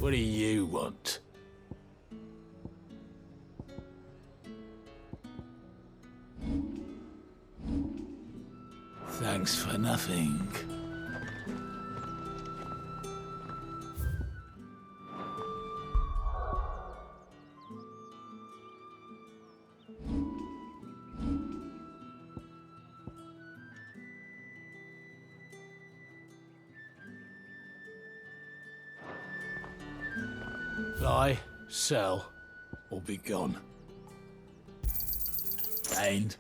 What do you want? Thanks for nothing. Buy, sell, or be gone. And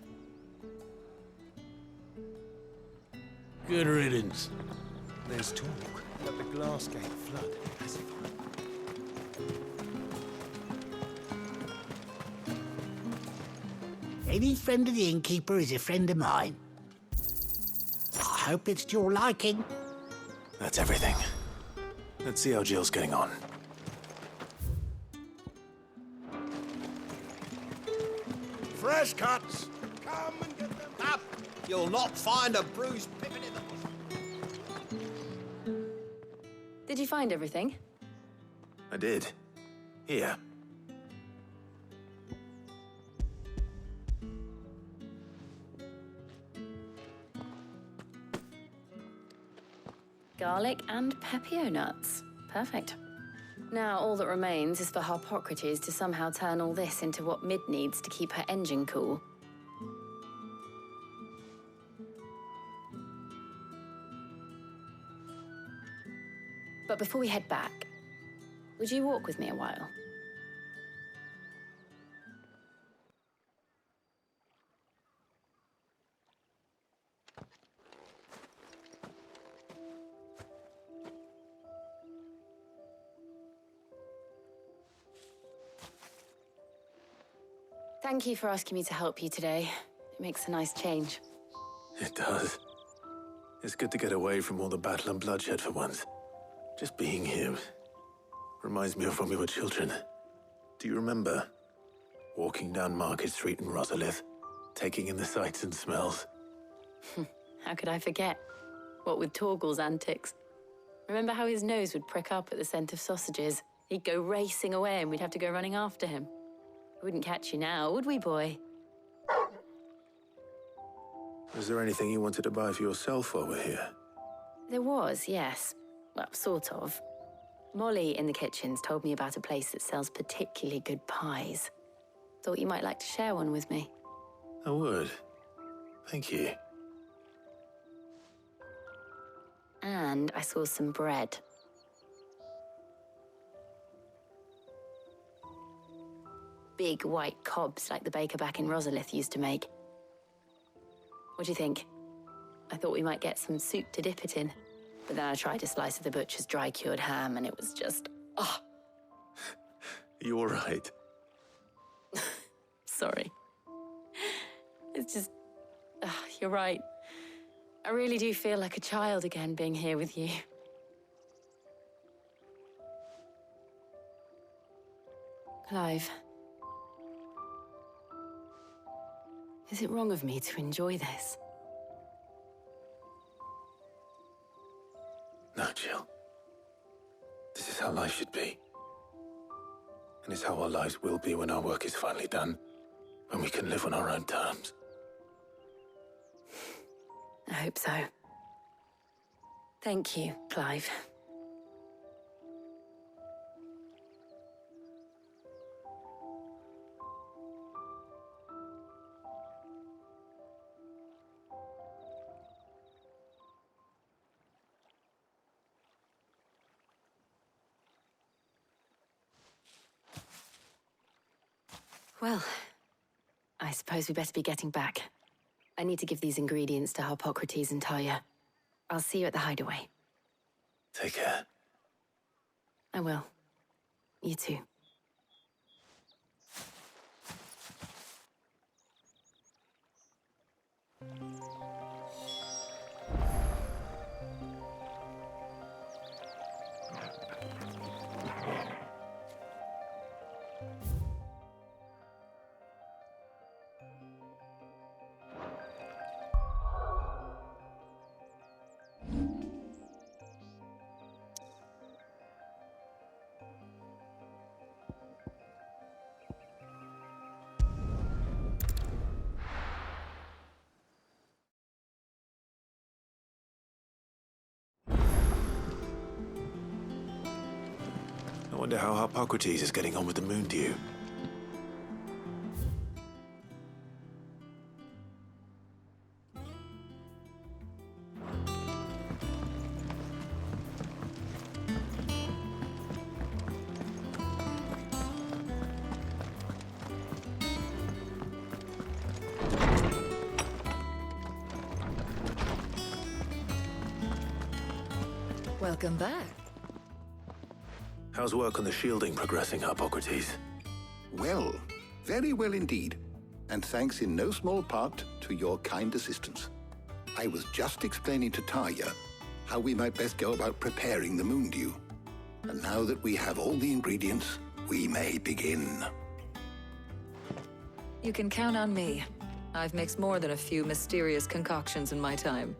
good riddance. There's talk that the Glass Gate flood has Any friend of the innkeeper is a friend of mine. I hope it's to your liking. That's everything. Let's see how Jill's getting on. Fresh cuts! Come and get them up! You'll not find a bruised pippin in the bush. Did you find everything? I did. Here. Garlic and pepio nuts. Perfect. Now all that remains is for Harpocrates to somehow turn all this into what Mid needs to keep her engine cool. But before we head back, would you walk with me a while? Thank you for asking me to help you today. It makes a nice change. It does. It's good to get away from all the battle and bloodshed for once. Just being here reminds me of when we were children. Do you remember? Walking down Market Street in Rosalith, taking in the sights and smells. How could I forget? What with Torgal's antics. Remember how his nose would prick up at the scent of sausages? He'd go racing away and we'd have to go running after him. We wouldn't catch you now, would we, boy? Was there anything you wanted to buy for yourself while we're here? There was, yes. Well, sort of. Molly in the kitchens told me about a place that sells particularly good pies. Thought you might like to share one with me. I would. Thank you. And I saw some bread. Big white cobs like the baker back in Rosalith used to make. What do you think? I thought we might get some soup to dip it in. But then I tried a slice of the butcher's dry-cured ham and it was just... oh. You're right. Sorry. It's just... you're right. I really do feel like a child again being here with you. Clive. Is it wrong of me to enjoy this? No, Jill. This is how life should be. And it's how our lives will be when our work is finally done. When we can live on our own terms. I hope so. Thank you, Clive. Well, I suppose we better be getting back. I need to give these ingredients to Harpocrates and Talia. I'll see you at the hideaway. Take care. I will. You too. I wonder how Hippocrates is getting on with the moon dew. Welcome back. How's work on the shielding progressing, Hippocrates? Well, very well indeed. And thanks in no small part to your kind assistance. I was just explaining to Tarja how we might best go about preparing the moon dew. And now that we have all the ingredients, we may begin. You can count on me. I've mixed more than a few mysterious concoctions in my time.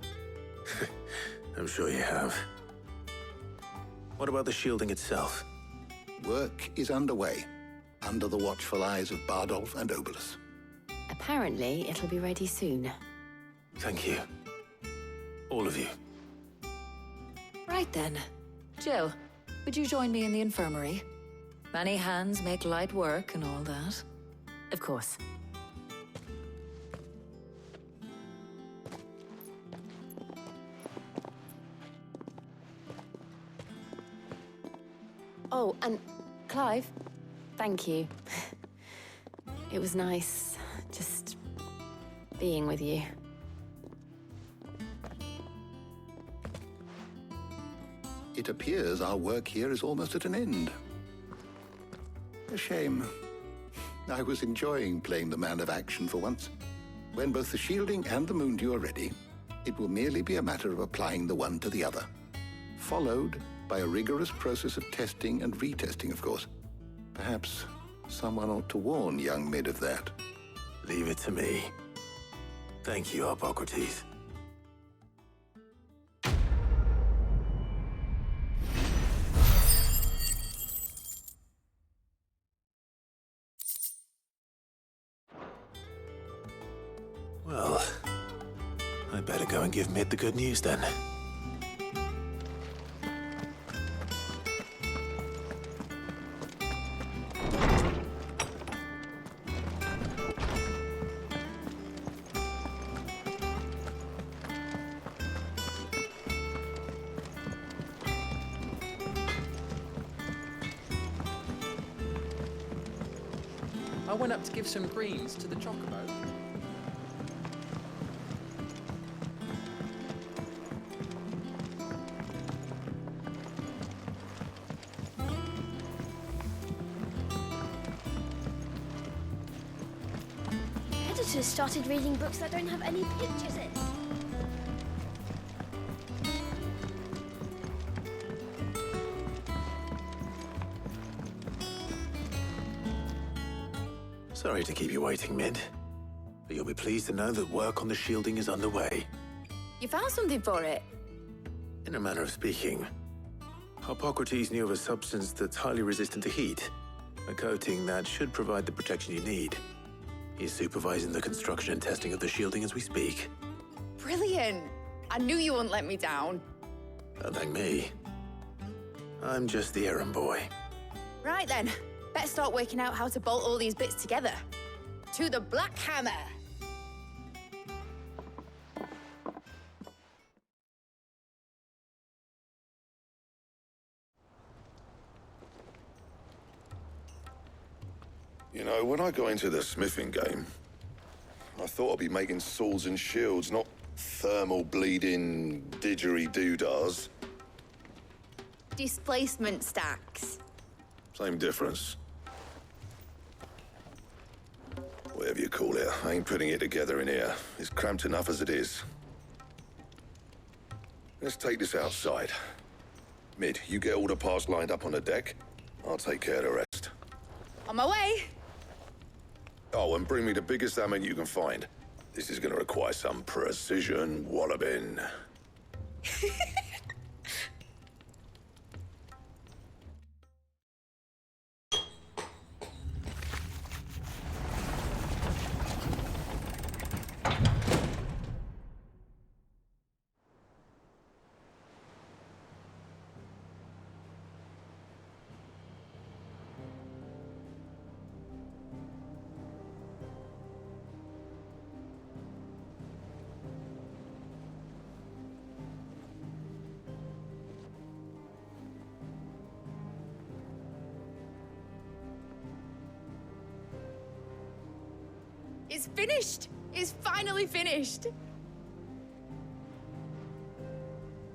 I'm sure you have. What about the shielding itself? Work is underway, under the watchful eyes of Bardolph and Obolus. Apparently, it'll be ready soon. Thank you. All of you. Right then. Jill, would you join me in the infirmary? Many hands make light work and all that. Of course. Oh, and Clive, thank you. It was nice just being with you. It appears our work here is almost at an end. A shame. I was enjoying playing the man of action for once. When both the shielding and the moon dew are ready, it will merely be a matter of applying the one to the other. Followed by a rigorous process of testing and retesting, of course. Perhaps someone ought to warn young Mid of that. Leave it to me. Thank you, Hippocrates. Well, I'd better go and give Mid the good news then. I went up to give some greens to the chocobo. Editors started reading books that don't have any pictures in. Sorry to keep you waiting, Mid. But you'll be pleased to know that work on the shielding is underway. You found something for it? In a manner of speaking, Hippocrates knew of a substance that's highly resistant to heat, a coating that should provide the protection you need. He's supervising the construction and testing of the shielding as we speak. Brilliant! I knew you wouldn't let me down. Don't thank me. I'm just the errand boy. Right then, better start working out how to bolt all these bits together. To the Black Hammer! You know, when I got into the smithing game, I thought I'd be making swords and shields, not thermal bleeding didgeridoo-dahs. Displacement stacks. Same difference. Whatever you call it, I ain't putting it together in here. It's cramped enough as it is. Let's take this outside. Mid, you get all the parts lined up on the deck. I'll take care of the rest. On my way! Oh, and bring me the biggest hammer you can find. This is gonna require some precision walloping. It's finished! It's finally finished!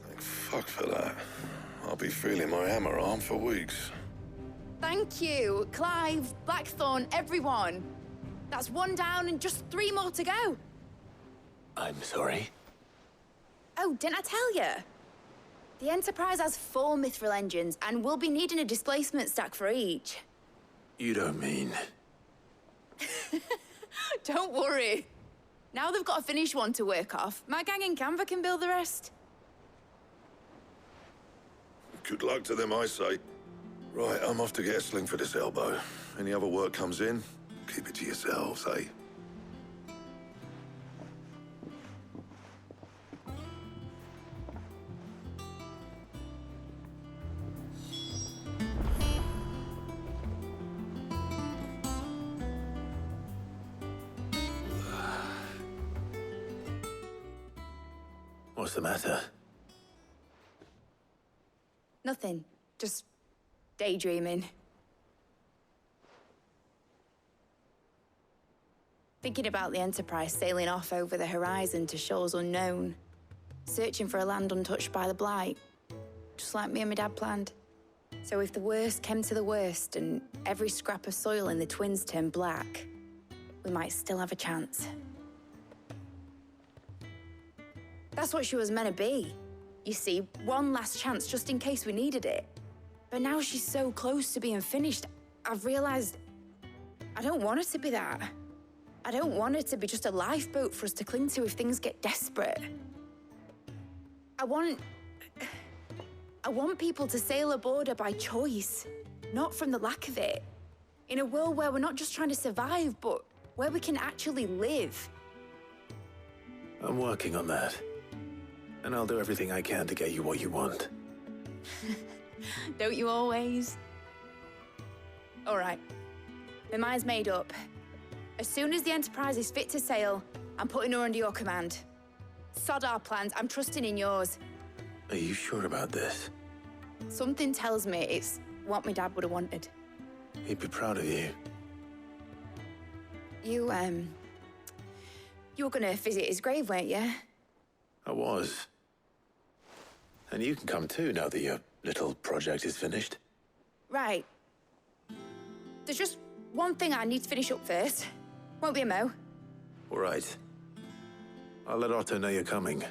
Thank fuck for that. I'll be feeling my hammer arm for weeks. Thank you, Clive, Blackthorn, everyone. That's one down and just 3 more to go. I'm sorry. Oh, didn't I tell you? The Enterprise has 4 mithril engines, and we'll be needing a displacement stack for each. You don't mean... Don't worry. Now they've got a finished one to work off, my gang in Canva can build the rest. Good luck to them, I say. Right, I'm off to get a sling for this elbow. Any other work comes in, keep it to yourselves, eh? What's the matter? Nothing. Just daydreaming. Thinking about the Enterprise sailing off over the horizon to shores unknown. Searching for a land untouched by the Blight. Just like me and my dad planned. So if the worst came to the worst and every scrap of soil in the Twins turned black, we might still have a chance. That's what she was meant to be. You see, one last chance just in case we needed it. But now she's so close to being finished, I've realized I don't want her to be that. I don't want her to be just a lifeboat for us to cling to if things get desperate. I want people to sail aboard her by choice, not from the lack of it. In a world where we're not just trying to survive, but where we can actually live. I'm working on that. And I'll do everything I can to get you what you want. Don't you always? All right. My mind's made up. As soon as the Enterprise is fit to sail, I'm putting her under your command. Sod our plans, I'm trusting in yours. Are you sure about this? Something tells me it's what my dad would have wanted. He'd be proud of you. You were gonna visit his grave, weren't you? I was. And you can come too now that your little project is finished. Right. There's just one thing I need to finish up first. Won't be a mo. All right. I'll let Otto know you're coming.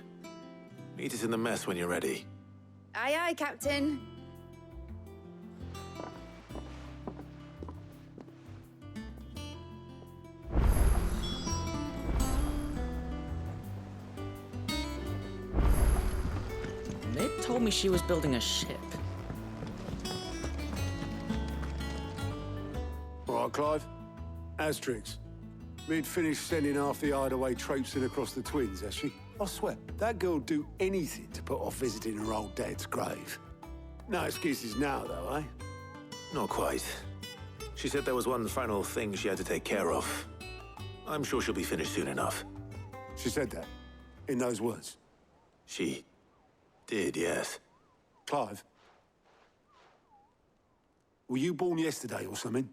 Meet us in the mess when you're ready. Aye, aye, Captain. Ned told me she was building a ship. All right, Clive. Asterix. We'd finished sending half the hideaway traipsing across the Twins, has she? I swear, that girl'd do anything to put off visiting her old dad's grave. No excuses now, though, eh? Not quite. She said there was one final thing she had to take care of. I'm sure she'll be finished soon enough. She said that? In those words? She did, yes. Clive? Were you born yesterday or something?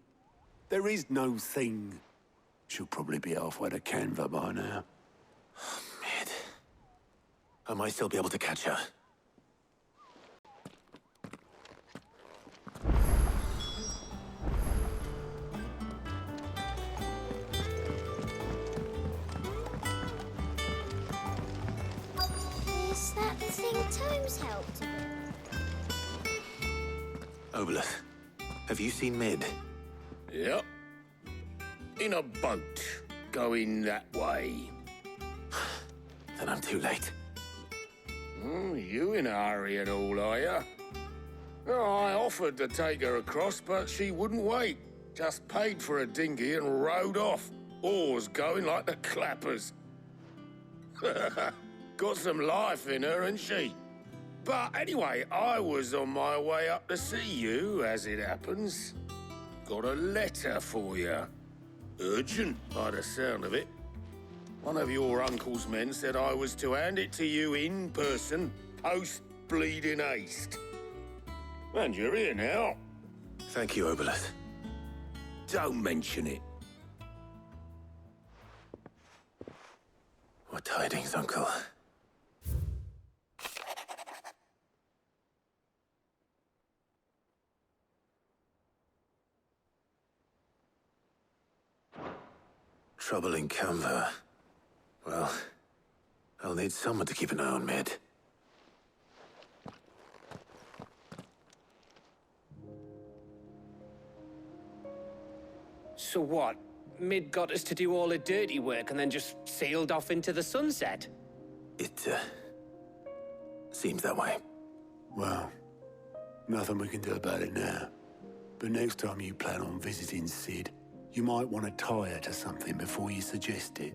There is no thing. She'll probably be halfway to Canva by now. Mid. I might still be able to catch her. Is that the thing Tomes helped with? Obolus, have you seen Mid? Yep. In a boat, going that way. Then I'm too late. You in a hurry and all, are you? Oh, I offered to take her across, but she wouldn't wait. Just paid for a dinghy and rowed off. Oars going like the clappers. Got some life in her, ain't she? But anyway, I was on my way up to see you, as it happens. Got a letter for you. Urgent, by the sound of it. One of your uncle's men said I was to hand it to you in person, post-bleeding haste. And you're here now. Thank you, Obolus. Don't mention it. What tidings, Uncle? Trouble in Canva. Well, I'll need someone to keep an eye on Mid. So what? Mid got us to do all the dirty work and then just sailed off into the sunset? It, seems that way. Well, nothing we can do about it now. But next time you plan on visiting Sid, you might want to tie her to something before you suggest it.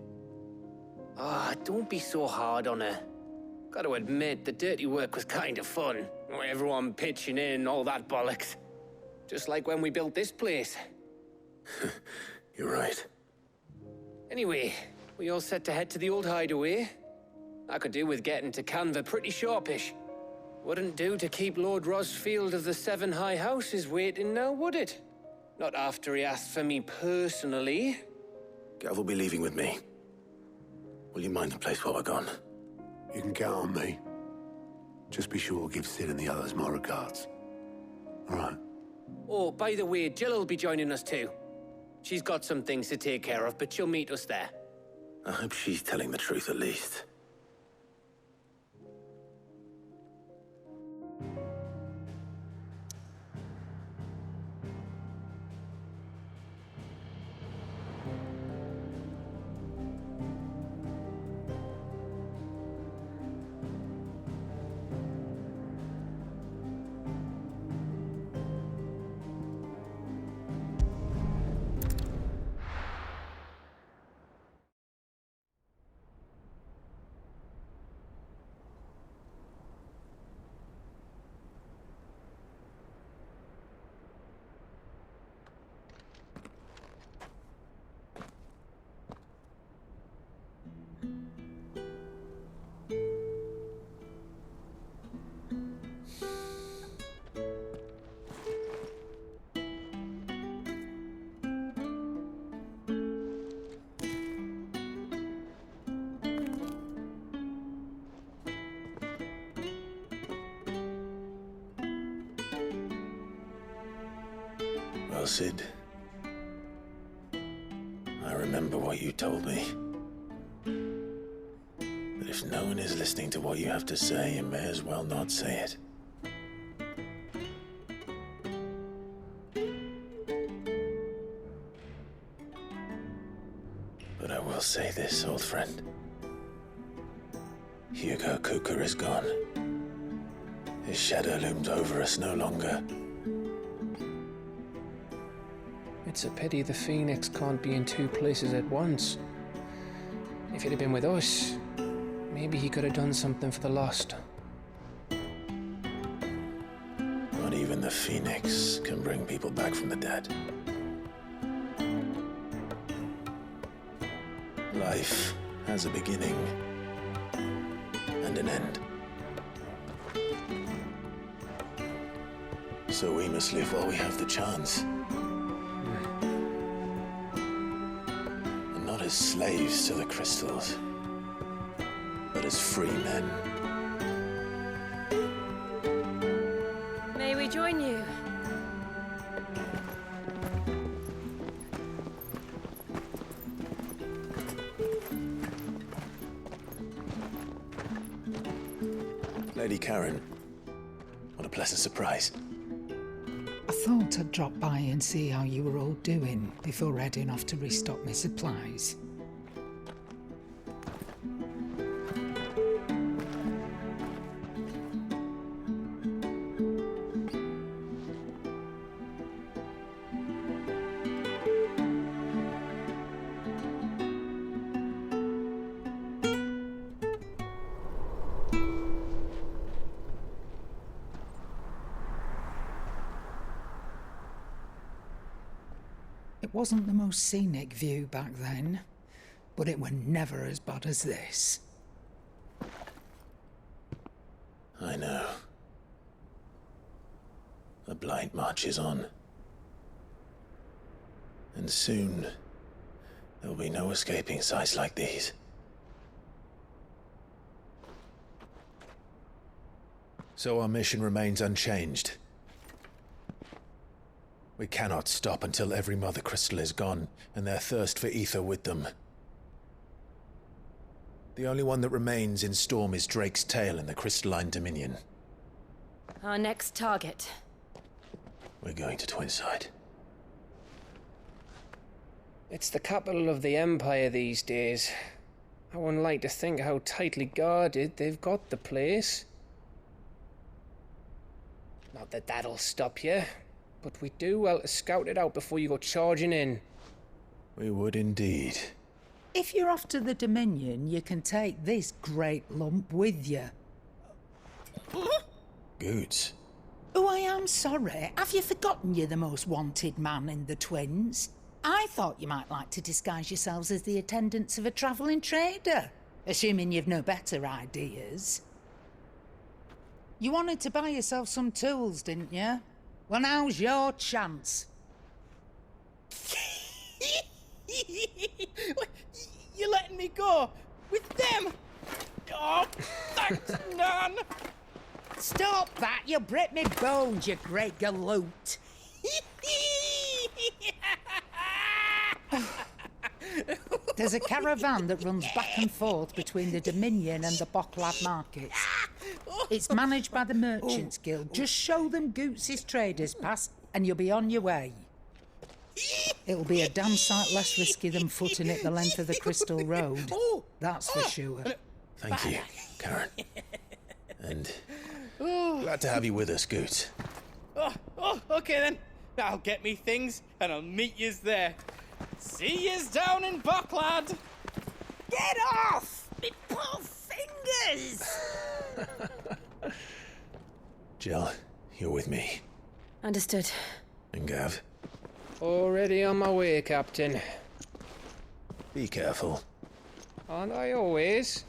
Ah, don't be so hard on her. Got to admit, the dirty work was kind of fun. Everyone pitching in, all that bollocks. Just like when we built this place. You're right. Anyway, we all set to head to the old hideaway. I could do with getting to Canva pretty sharpish. Wouldn't do to keep Lord Rosfield of the Seven High Houses waiting now, would it? Not after he asked for me personally. Gav will be leaving with me. Will you mind the place while we're gone? You can count on me. Just be sure to give Sid and the others my regards. All right. Oh, by the way, Jill will be joining us too. She's got some things to take care of, but she'll meet us there. I hope she's telling the truth at least. Well, Sid, I remember what you told me. That if no one is listening to what you have to say, you may as well not say it. But I will say this, old friend. Hugo Cooker is gone. His shadow looms over us no longer. It's a pity the Phoenix can't be in two places at once. If he'd have been with us, maybe he could have done something for the lost. Not even the Phoenix can bring people back from the dead. Life has a beginning and an end. So we must live while we have the chance. And not as slaves to the crystals, but as free men. May we join you? Lady Karen, what a pleasant surprise. I thought I'd drop by and see how you were all doing before heading off to restock my supplies. It wasn't the most scenic view back then, but it were never as bad as this. I know. The Blight marches on. And soon, there'll be no escaping sights like these. So our mission remains unchanged. We cannot stop until every Mother Crystal is gone, and their thirst for ether with them. The only one that remains in Storm is Drake's tail in the Crystalline Dominion. Our next target. We're going to Twinside. It's the capital of the Empire these days. I wouldn't like to think how tightly guarded they've got the place. Not that that'll stop you, but we do well to scout it out before you go charging in. We would indeed. If you're off to the Dominion, you can take this great lump with you. Goods. Oh, I am sorry. Have you forgotten you're the most wanted man in the Twins? I thought you might like to disguise yourselves as the attendants of a travelling trader, assuming you've no better ideas. You wanted to buy yourself some tools, didn't you? Well, now's your chance. You're letting me go with them? Oh, thanks, Nan. Stop that! You'll break me bones, you great galoot. There's a caravan that runs back and forth between the Dominion and the Bocklad markets. It's managed by the Merchants Guild. Just show them Goots' traders pass and you'll be on your way. It'll be a damn sight less risky than footing it the length of the Crystal Road. That's for sure. Thank you, Karen. And glad to have you with us, Goots. Okay then. I'll get me things and I'll meet yous there. See yous down in Bocklad. Get off! Me poor fingers! Jill, you're with me. Understood. And Gav? Already on my way, Captain. Be careful. Aren't I always?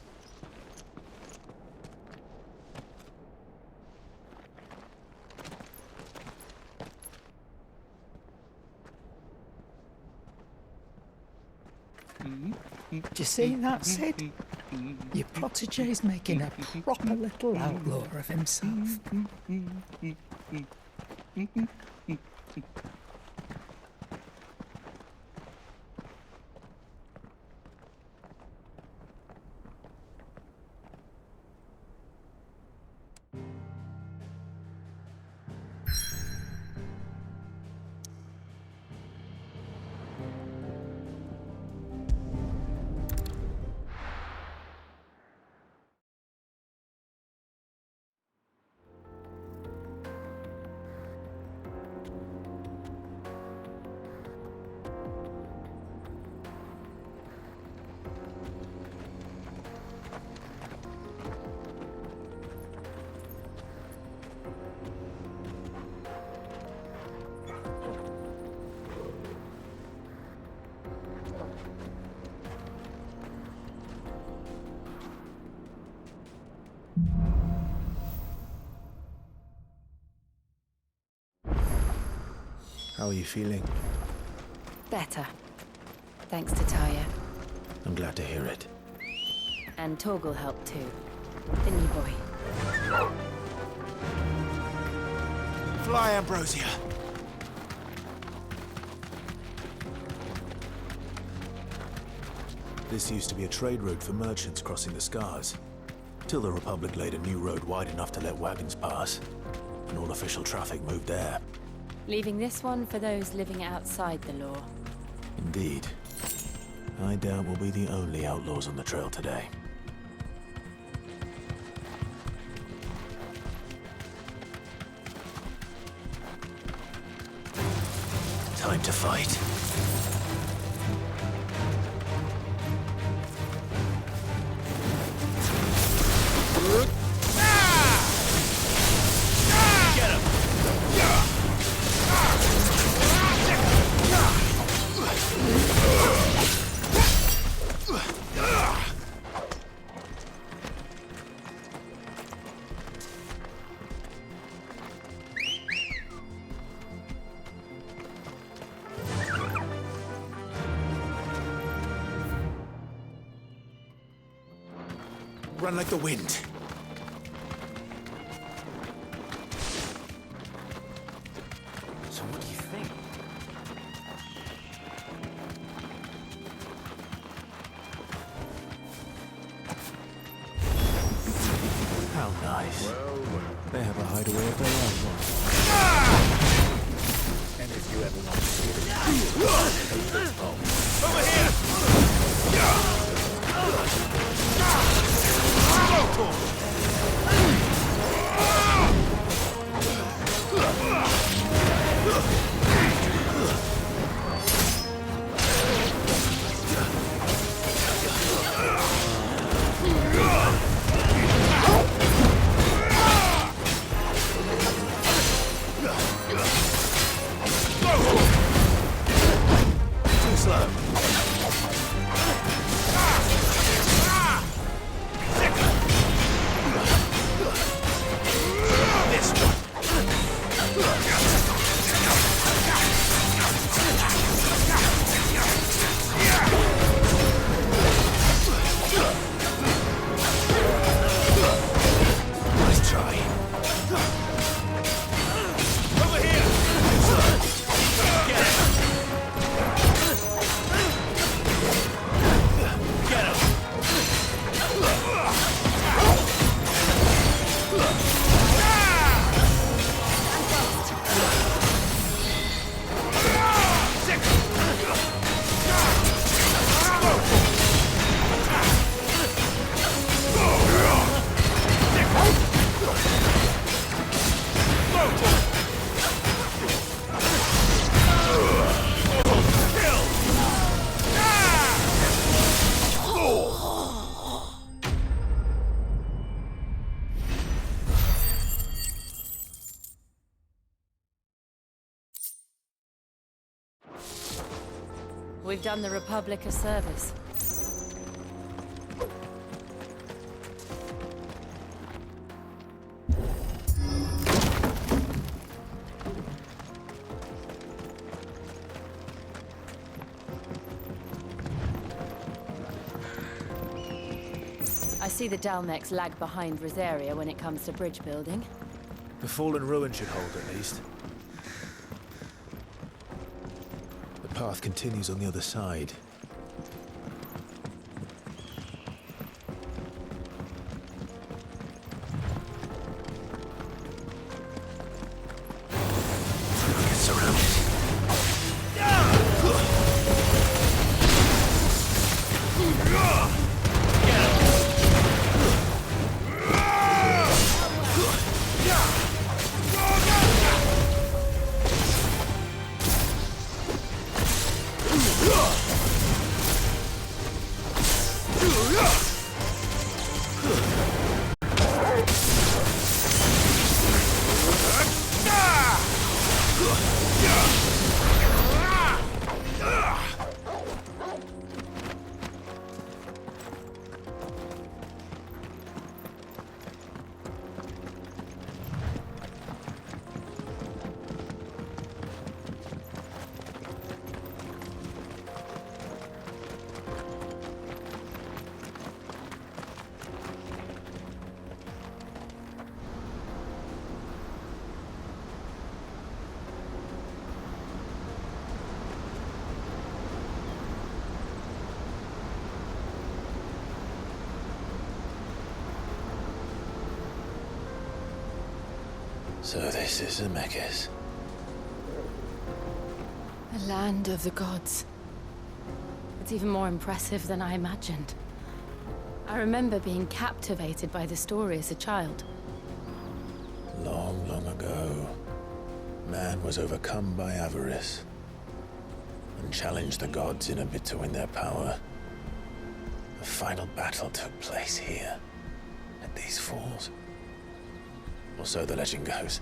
Do you see that, Sid? Your protege's making a proper little outlaw of himself. How are you feeling? Better. Thanks to Taya. I'm glad to hear it. And Torgal helped too. The new boy. Fly, Ambrosia. This used to be a trade route for merchants crossing the Scars. Till the Republic laid a new road wide enough to let wagons pass. And all official traffic moved there. Leaving this one for those living outside the law. Indeed. I doubt we'll be the only outlaws on the trail today. Time to fight. Run like the wind. How nice. They have a hideaway of their own. And if you ever want to see it, Over here! Too slow. This one. Nice try. Over here! Get it! Get him! We've done the Republic a service. I see the Dalmex lag behind Rosaria when it comes to bridge building. The fallen ruin should hold, at least. The path continues on the other side. Get surrounded. So this is Zemeckis. The land of the gods. It's even more impressive than I imagined. I remember being captivated by the story as a child. Long, long ago, man was overcome by avarice and challenged the gods in a bid to win their power. The final battle took place here, at these falls. Or so the legend goes.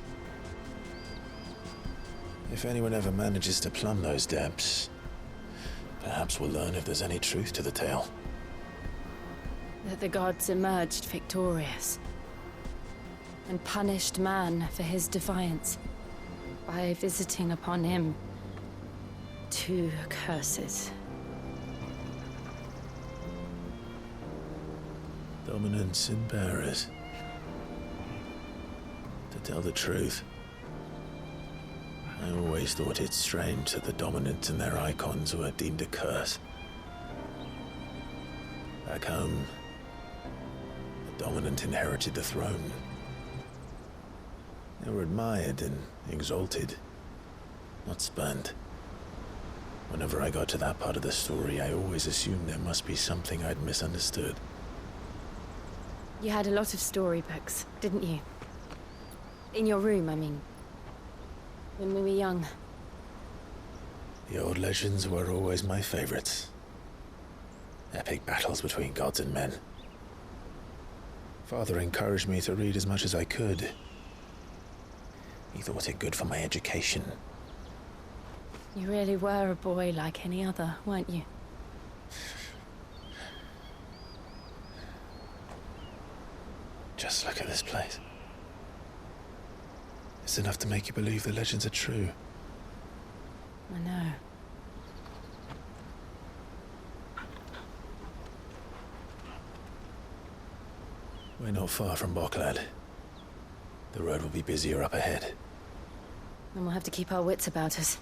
If anyone ever manages to plumb those depths, perhaps we'll learn if there's any truth to the tale. That the gods emerged victorious and punished man for his defiance by visiting upon him 2 curses. Dominance and bearers. To tell the truth, I always thought it strange that the dominant and their icons were deemed a curse. Back home, dominant inherited the throne. They were admired and exalted, not spurned. Whenever I got to that part of the story, I always assumed there must be something I'd misunderstood. You had a lot of storybooks, didn't you? In your room, I mean. When we were young. The old legends were always my favorites. Epic battles between gods and men. Father encouraged me to read as much as I could. He thought it good for my education. You really were a boy like any other, weren't you? Just look at this place. It's enough to make you believe the legends are true. I know. We're not far from Boklad. The road will be busier up ahead. Then we'll have to keep our wits about us.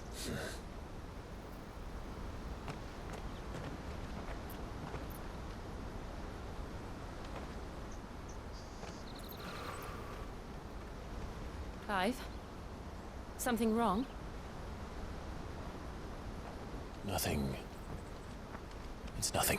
Clive? Something wrong? Nothing. It's nothing.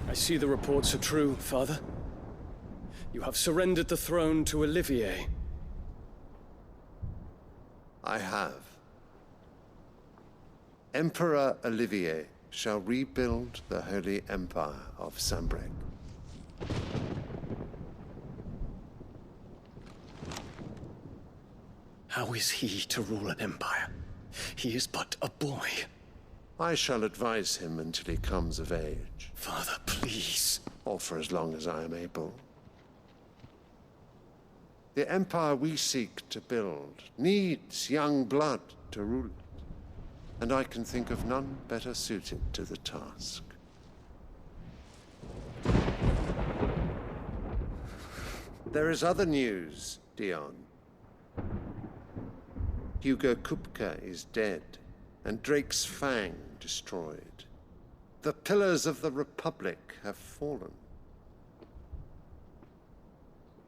I see the reports are true, Father. You have surrendered the throne to Olivier. I have. Emperor Olivier shall rebuild the Holy Empire of Sanbreque. How is he to rule an empire? He is but a boy. I shall advise him until he comes of age. Father, please. Or for as long as I am able. The empire we seek to build needs young blood to rule it, and I can think of none better suited to the task. There is other news, Dion. Hugo Kupka is dead, and Drake's Fang destroyed. The pillars of the Republic have fallen.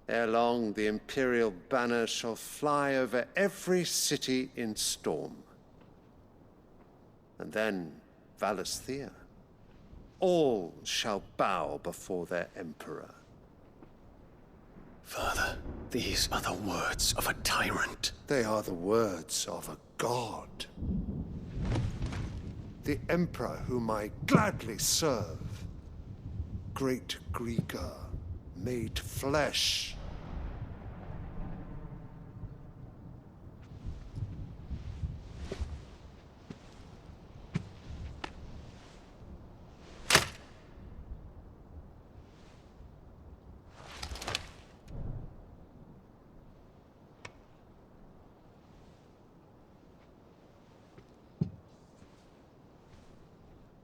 Ere long, the Imperial banner shall fly over every city in Storm. And then Valisthea. All shall bow before their Emperor. Father, these are the words of a tyrant. They are the words of a god. The Emperor whom I gladly serve. Great Grieger, made flesh.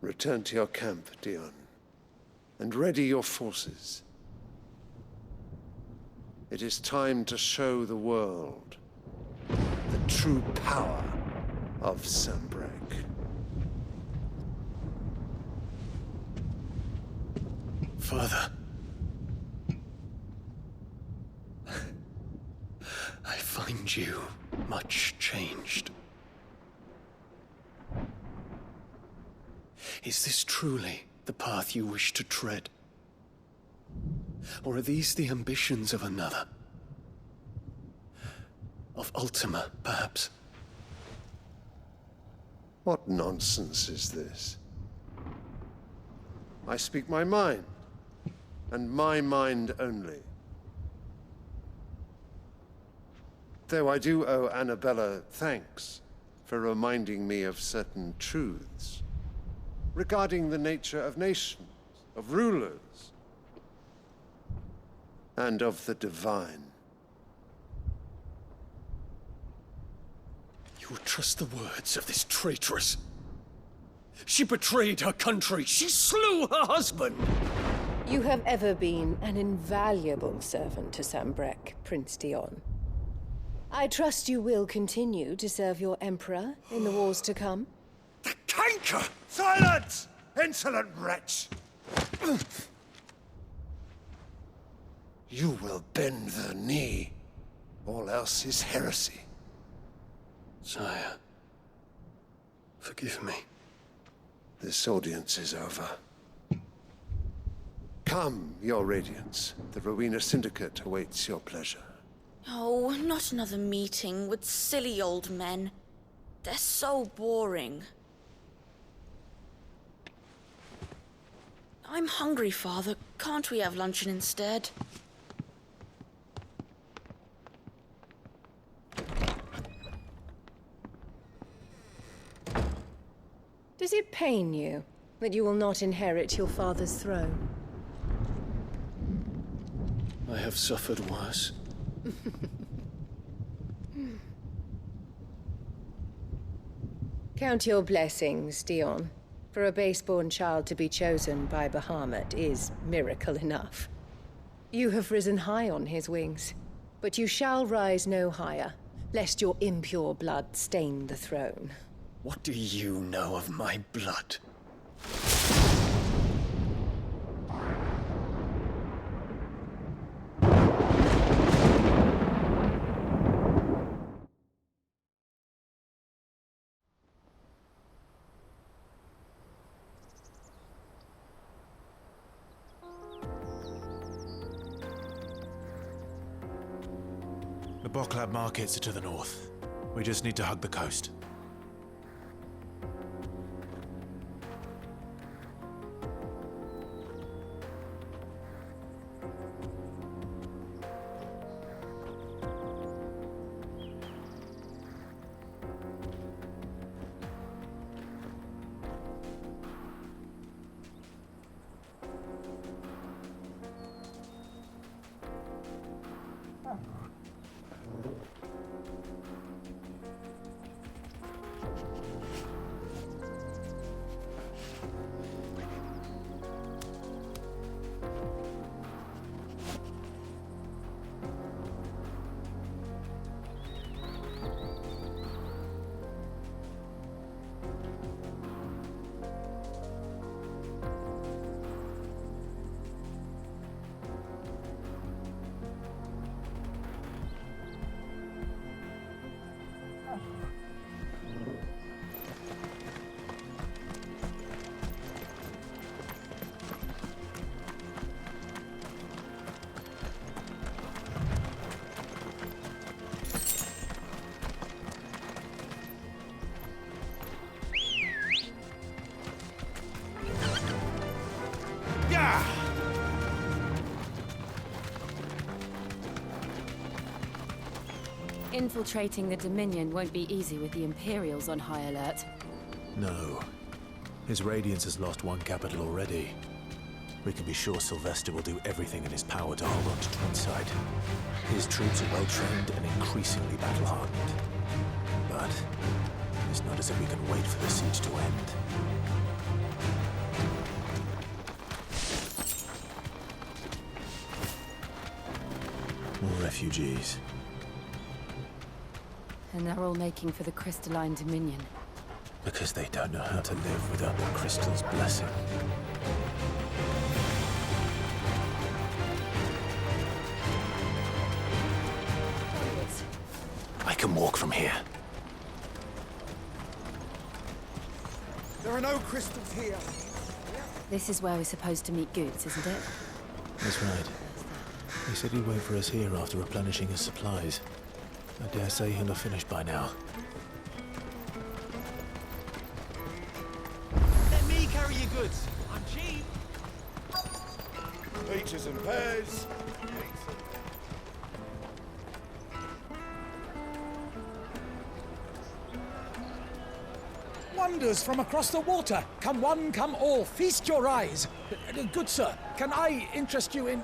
Return to your camp, Dion, and ready your forces. It is time to show the world the true power of Sanbreque. Father. I find you much changed. Is this truly the path you wish to tread? Or are these the ambitions of another? Of Ultima, perhaps? What nonsense is this? I speak my mind, and my mind only. Though I do owe Annabella thanks for reminding me of certain truths regarding the nature of nations, of rulers, and of the divine. You You would trust the words of this traitress. She betrayed her country. She slew her husband. You have ever been an invaluable servant to Sambrek, Prince Dion. I trust you will continue to serve your emperor in the wars to come. The canker! Silence! Insolent wretch! You will bend the knee. All else is heresy. Sire, forgive me. This audience is over. Come, your radiance. The Rowena Syndicate awaits your pleasure. Oh, not another meeting with silly old men. They're so boring. I'm hungry, Father. Can't we have luncheon instead? Does it pain you that you will not inherit your father's throne? I have suffered worse. Count your blessings, Dion. For a base-born child to be chosen by Bahamut is miracle enough. You have risen high on his wings, but you shall rise no higher, lest your impure blood stain the throne. What do you know of my blood? The Boklab markets are to the north. We just need to hug the coast. Infiltrating the Dominion won't be easy with the Imperials on high alert. No. His Radiance has lost one capital already. We can be sure Sylvester will do everything in his power to hold on to Twinside. His troops are well-trained and increasingly battle-hardened. But it's not as if we can wait for the siege to end. More refugees. And they're all making for the Crystalline Dominion. Because they don't know how to live without the Crystal's blessing. I can walk from here. There are no crystals here. This is where we're supposed to meet Goots, isn't it? That's right. He said he'd wait for us here after replenishing his supplies. I dare say he'll have finished by now. Let me carry your goods. I'm cheap. Peaches and pears. Wonders from across the water. Come one, come all. Feast your eyes. Good sir, can I interest you in...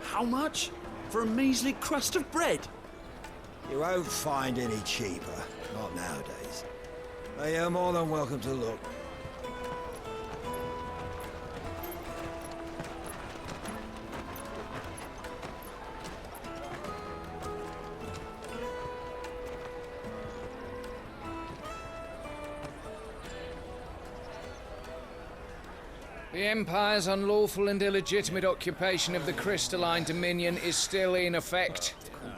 How much? for a measly crust of bread. You won't find any cheaper. Not nowadays. But you're more than welcome to look. The Empire's unlawful and illegitimate occupation of the Crystalline Dominion is still in effect.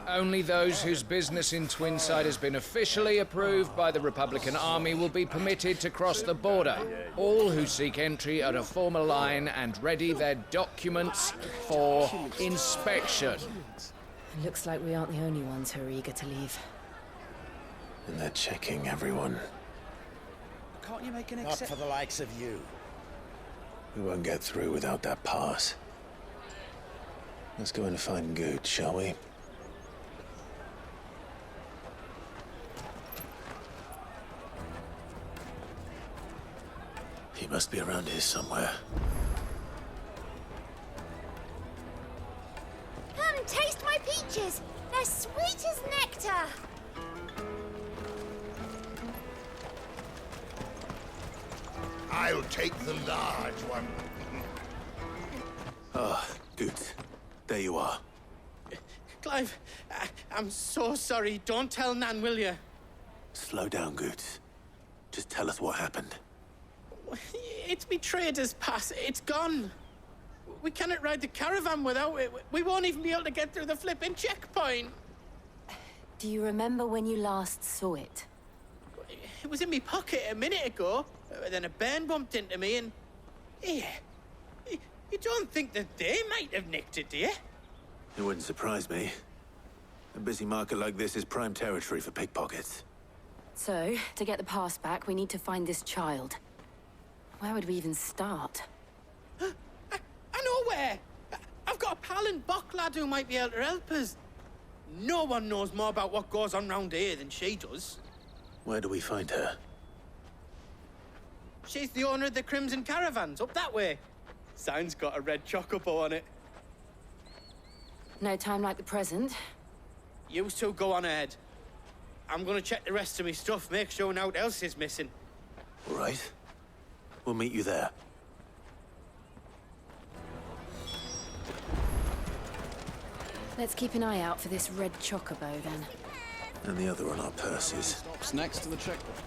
Only those whose business in Twinside has been officially approved by the Republican Army will be permitted to cross the border. All who seek entry are to form a line and ready their documents for inspection. It looks like we aren't the only ones who are eager to leave. And they're checking everyone. Can't you make an Not for the likes of you. We won't get through without that pass. Let's go in and find Good, shall we? He must be around here somewhere. Come, taste my peaches. They're sweet as nectar. I'll take the large one. Ah, Good. There you are. Clive, I'm so sorry. Don't tell Nan, will you? Slow down, Good. Just tell us what happened. It's me trader's pass. It's gone. We cannot ride the caravan without it. We won't even be able to get through the flipping checkpoint. Do you remember when you last saw it? It was in my pocket a minute ago. Then a bairn bumped into me and... Yeah. You don't think that they might have nicked it, do you? It wouldn't surprise me. A busy market like this is prime territory for pickpockets. So, to get the pass back, we need to find this child. Where would we even start? I know where! I've got a pal in Bocklad who might be able to help us. No one knows more about what goes on round here than she does. Where do we find her? She's the owner of the Crimson Caravans, up that way. Sign's got a red chocobo on it. No time like the present. You two go on ahead. I'm gonna check the rest of my stuff, make sure naught else is missing. All right. We'll meet you there. Let's keep an eye out for this red chocobo, then. And the other on our purses. Stops next to the checkpoint.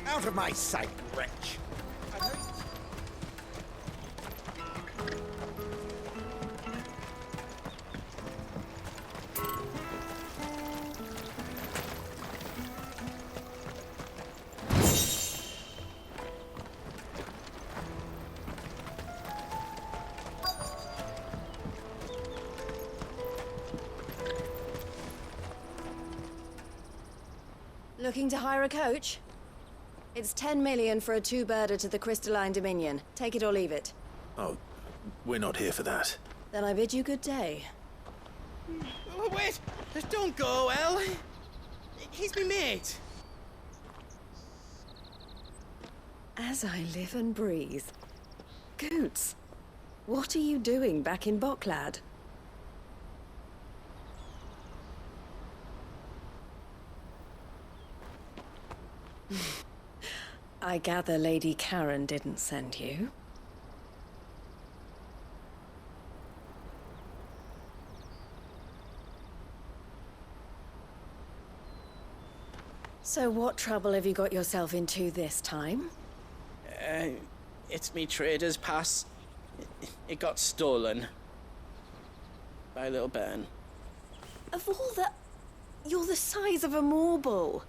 Out of my sight, wretch. Looking to hire a coach? It's 10 million for a two-birder to the Crystalline Dominion. Take it or leave it. Oh, we're not here for that. Then I bid you good day. Oh, wait! Don't go, El. He's me mate. As I live and breathe. Goots, what are you doing back in Bocklad? I gather Lady Karen didn't send you. So what trouble have you got yourself into this time? It's me trader's pass. It got stolen. By a little bairn. Of all the... You're the size of a marble.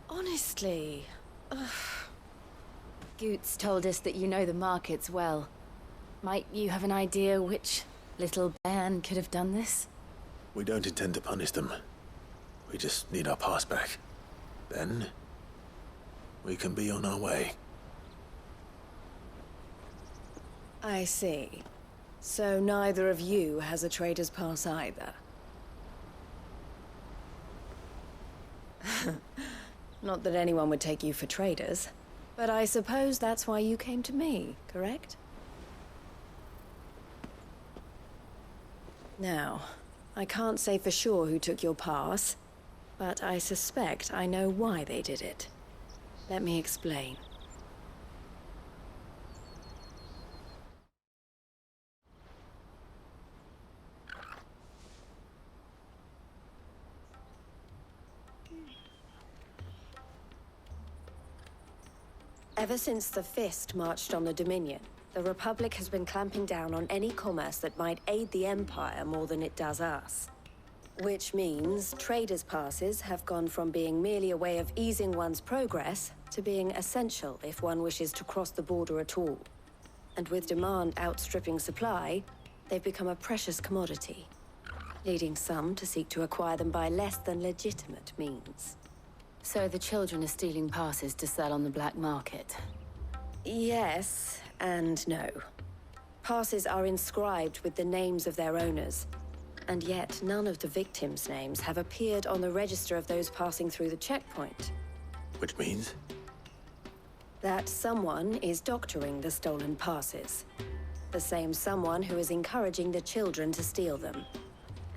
Honestly. Ugh. Goots told us that you know the markets well. Might you have an idea which little bairn could have done this? We don't intend to punish them. We just need our pass back. Then, we can be on our way. I see. So neither of you has a trader's pass either. Not that anyone would take you for traders, but I suppose that's why you came to me, correct? Now, I can't say for sure who took your pass, but I suspect I know why they did it. Let me explain. Ever since the Fist marched on the Dominion, the Republic has been clamping down on any commerce that might aid the Empire more than it does us. Which means traders' passes have gone from being merely a way of easing one's progress to being essential if one wishes to cross the border at all. And with demand outstripping supply, they've become a precious commodity, leading some to seek to acquire them by less than legitimate means. So the children are stealing passes to sell on the black market? Yes and no. Passes are inscribed with the names of their owners, and yet none of the victims' names have appeared on the register of those passing through the checkpoint. Which means? That someone is doctoring the stolen passes. The same someone who is encouraging the children to steal them.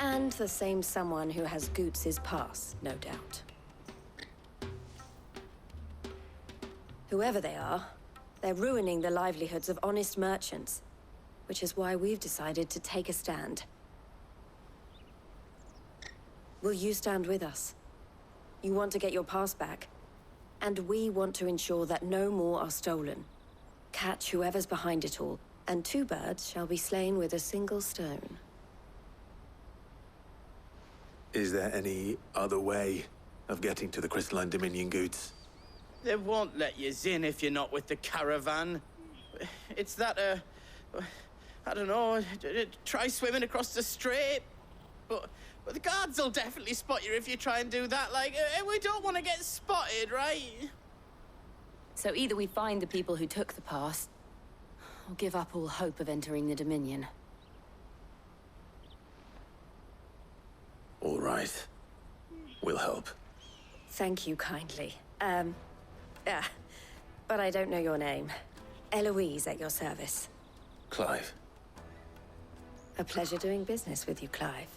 And the same someone who has Goots's pass, no doubt. Whoever they are, they're ruining the livelihoods of honest merchants, which is why we've decided to take a stand. Will you stand with us? You want to get your pass back, and we want to ensure that no more are stolen. Catch whoever's behind it all, and 2 birds shall be slain with a single stone. Is there any other way of getting to the Crystalline Dominion Goods? They won't let you in if you're not with the caravan. It's that, I don't know, try swimming across the strait. But the guards will definitely spot you if you try and do that. Like, we don't want to get spotted, right? So either we find the people who took the pass, or give up all hope of entering the Dominion. All right. We'll help. Thank you kindly. But I don't know your name. Eloise at your service. Clive. A pleasure doing business with you, Clive.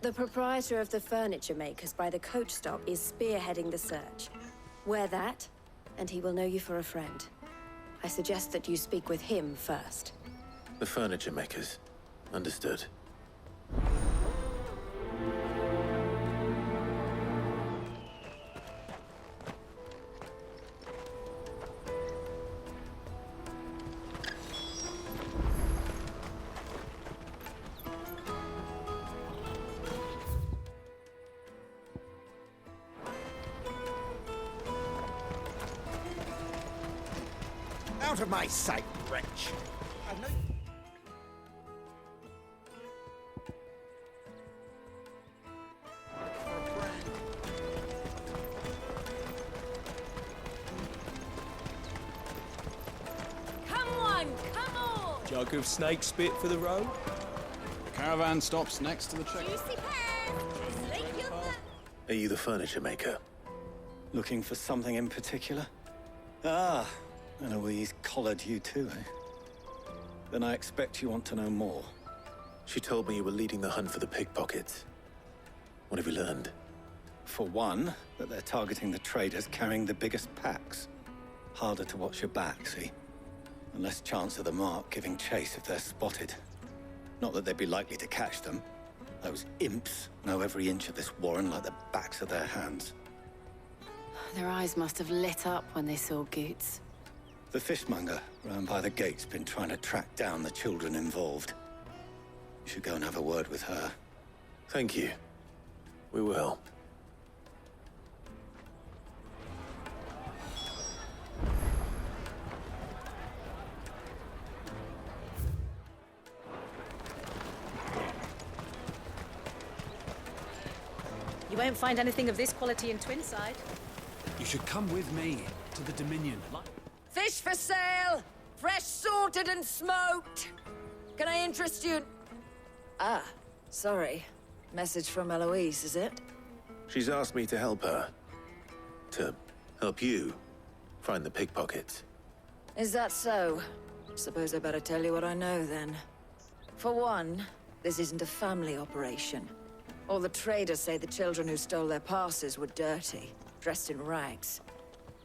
The proprietor of the furniture makers by the coach stop is spearheading the search. Wear that, and he will know you for a friend. I suggest that you speak with him first. The furniture makers. Understood. Out of my sight, wretch! I've no... Come on, come on! Jug of snake spit for the road? The caravan stops next to the check. Juicy pears! Slake your thumb! Are you the furniture maker? Looking for something in particular? Ah, Eloise collared you too, eh? Then I expect you want to know more. She told me you were leading the hunt for the pickpockets. What have you learned? For one, that they're targeting the traders carrying the biggest packs. Harder to watch your back, see? And less chance of the mark giving chase if they're spotted. Not that they'd be likely to catch them. Those imps know every inch of this warren like the backs of their hands. Their eyes must have lit up when they saw Goots. The fishmonger round by the gate's been trying to track down the children involved. You should go and have a word with her. Thank you. We will. You won't find anything of this quality in Twinside. You should come with me. to the Dominion. Fish for sale! Fresh sorted and smoked! Can I interest you? Ah, sorry. Message from Eloise, is it? She's asked me to help her. To help you find the pickpockets. Is that so? Suppose I better tell you what I know, then. For one, this isn't a family operation. All the traders say the children who stole their passes were dirty, dressed in rags.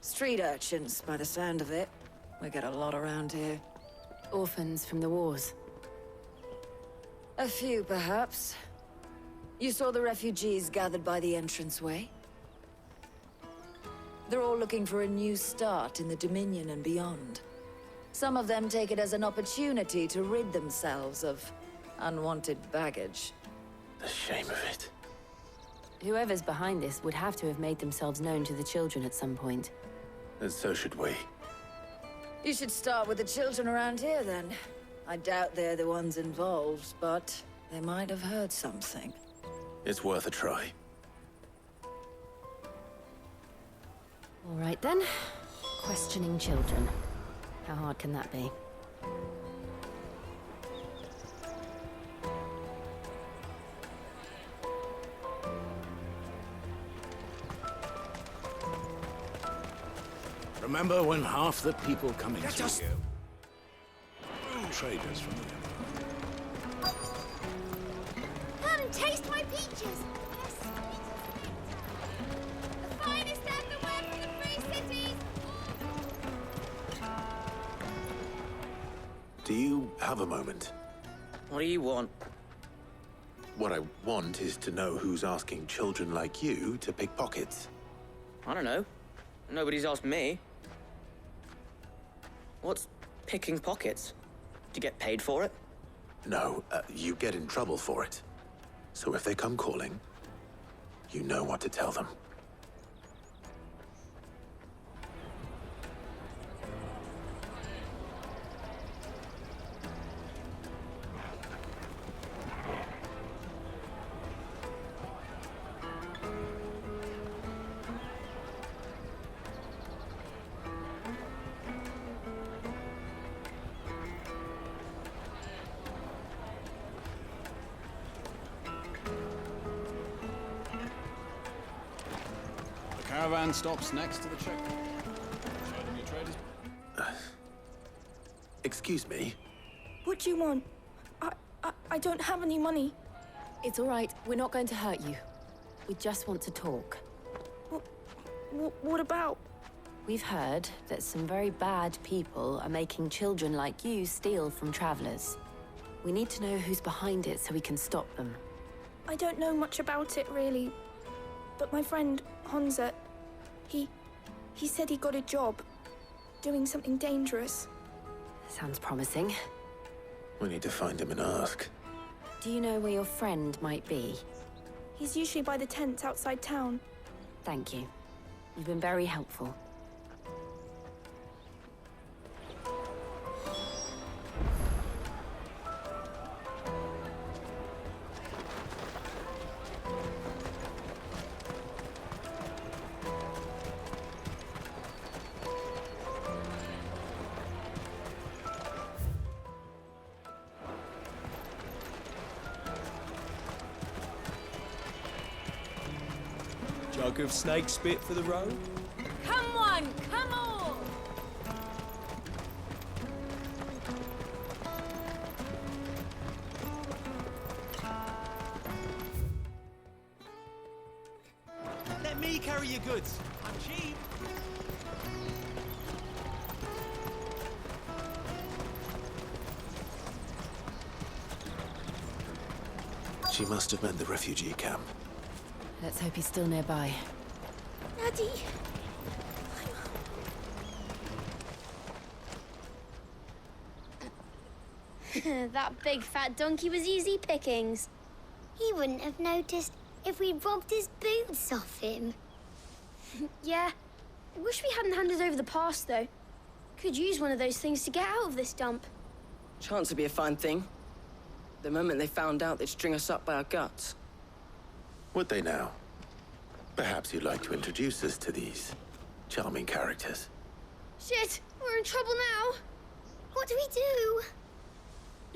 Street urchins, by the sound of it. We get a lot around here. Orphans from the wars. A few, perhaps. You saw the refugees gathered by the entranceway? They're all looking for a new start in the Dominion and beyond. Some of them take it as an opportunity to rid themselves of unwanted baggage. The shame of it. Whoever's behind this would have to have made themselves known to the children at some point. And so should we. You should start with the children around here, then. I doubt they're the ones involved, but they might have heard something. It's worth a try. All right, then. Questioning children. How hard can that be? Remember when half the people coming Let to us- you... Traders from the Empire. Come and taste my peaches! They're sweet. The finest everywhere from the free cities! Do you have a moment? What do you want? What I want is to know who's asking children like you to pick pockets. I don't know. Nobody's asked me. What's picking pockets? Do you get paid for it? No, you get in trouble for it. So if they come calling, you know what to tell them. The caravan stops next to the checkpoint. Excuse me? What do you want? I don't have any money. It's all right. We're not going to hurt you. We just want to talk. What about? We've heard that some very bad people are making children like you steal from travelers. We need to know who's behind it so we can stop them. I don't know much about it, really. But my friend, Honza, he said he got a job doing something dangerous. Sounds promising. We need to find him and ask. Do you know where your friend might be? He's usually by the tents outside town. Thank you. You've been very helpful. Jug of snake spit for the road? Come one, come all! Let me carry your goods. I'm cheap. She must have meant the refugee camp. Let's hope he's still nearby. Daddy! That big fat donkey was easy pickings. He wouldn't have noticed if we'd robbed his boots off him. Yeah. I wish we hadn't handed over the pass, though. Could use one of those things to get out of this dump. Chance would be a fine thing. The moment they found out, they'd string us up by our guts. Would they now? Perhaps you'd like to introduce us to these charming characters. Shit, we're in trouble now. What do we do?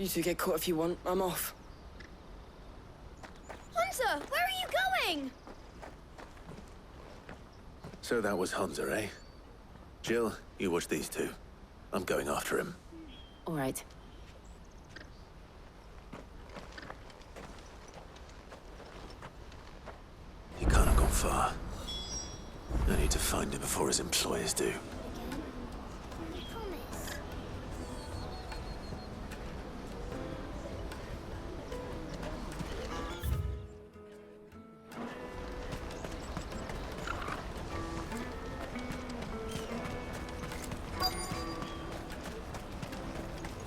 You two get caught if you want. I'm off. Hunter, where are you going? So that was Hunter, eh? Jill, you watch these two. I'm going after him. All right. He can't have gone far. I need to find him before his employers do.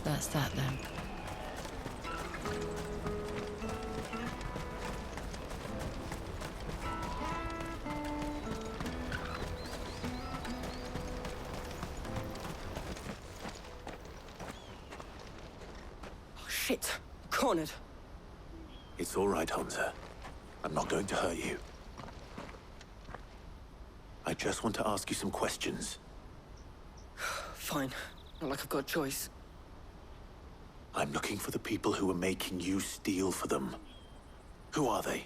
That's that then. Oh, shit. Cornered. It's all right, Hunter. I'm not going to hurt you. I just want to ask you some questions. Fine. Not like I've got a choice. I'm looking for the people who are making you steal for them. Who are they?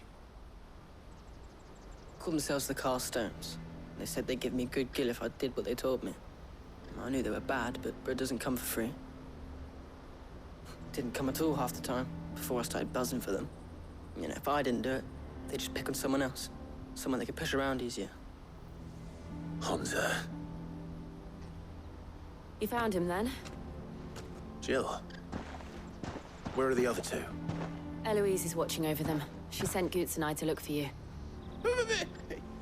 Called themselves the Carstones. They said they'd give me good gill if I did what they told me. I knew they were bad, but bread doesn't come for free. Didn't come at all half the time, before I started buzzing for them. You know, if I didn't do it, they'd just pick on someone else. Someone they could push around easier. Hunter. You found him then? Jill. Where are the other two? Eloise is watching over them. She sent Goots and I to look for you.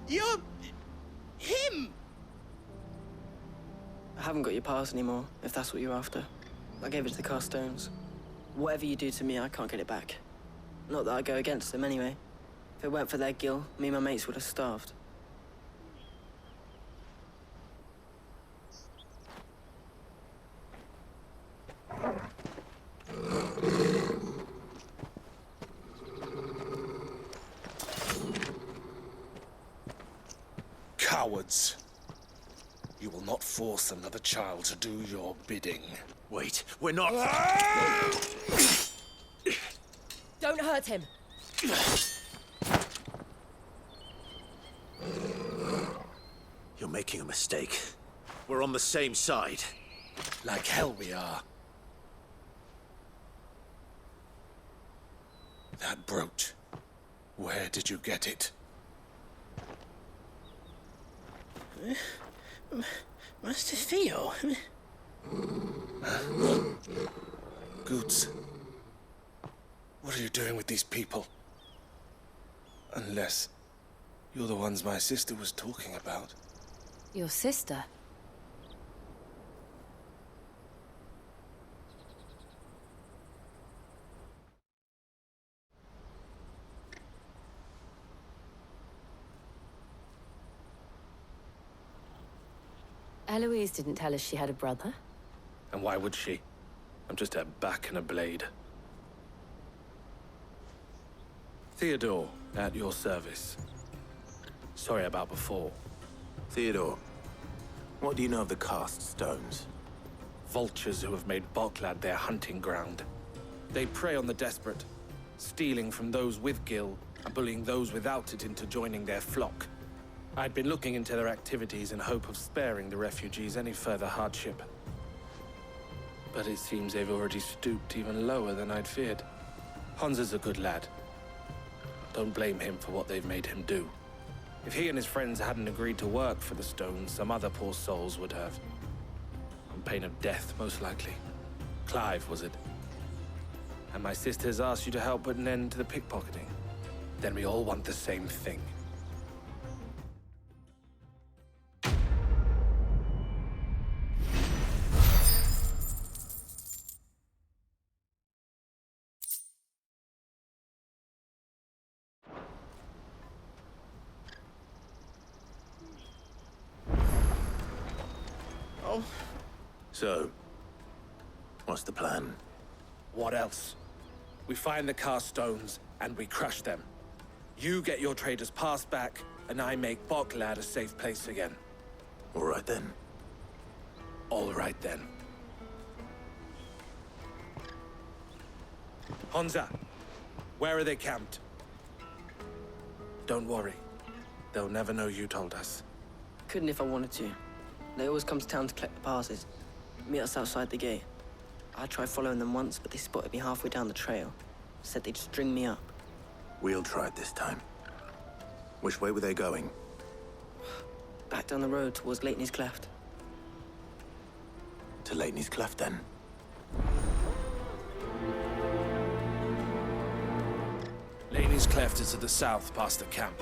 You're... him! I haven't got your pass anymore, if that's what you're after. I gave it to the Carstones. Whatever you do to me, I can't get it back. Not that I go against them anyway. If it weren't for their gill, me and my mates would have starved. Cowards. You will not force another child to do your bidding. Wait, we're not... Don't hurt him. You're making a mistake. We're on the same side. Like hell we are. That brooch. Where did you get it? Master Theo? Goots. What are you doing with these people? Unless you're the ones my sister was talking about. Your sister? Eloise didn't tell us she had a brother. And why would she? I'm just her back and a blade. Theodore, at your service. Sorry about before. Theodore, what do you know of the cast stones? Vultures who have made Boklad their hunting ground. They prey on the desperate, stealing from those with gil and bullying those without it into joining their flock. I'd been looking into their activities in hope of sparing the refugees any further hardship. But it seems they've already stooped even lower than I'd feared. Hans is a good lad. Don't blame him for what they've made him do. If he and his friends hadn't agreed to work for the stones, some other poor souls would have. On pain of death, most likely. Clive, was it? And my sisters asked you to help put an end to the pickpocketing. Then we all want the same thing. So, what's the plan? What else? We find the Carstones, and we crush them. You get your trader's pass back, and I make Boklad a safe place again. All right then. All right then. Honza, where are they camped? Don't worry. They'll never know you told us. Couldn't if I wanted to. They always come to town to collect the passes. Meet us outside the gate. I tried following them once, but they spotted me halfway down the trail. Said they'd string me up. We'll try it this time. Which way were they going? Back down the road towards Lateney's Cleft. To Lateney's Cleft, then? Laney's Cleft is to the south, past the camp.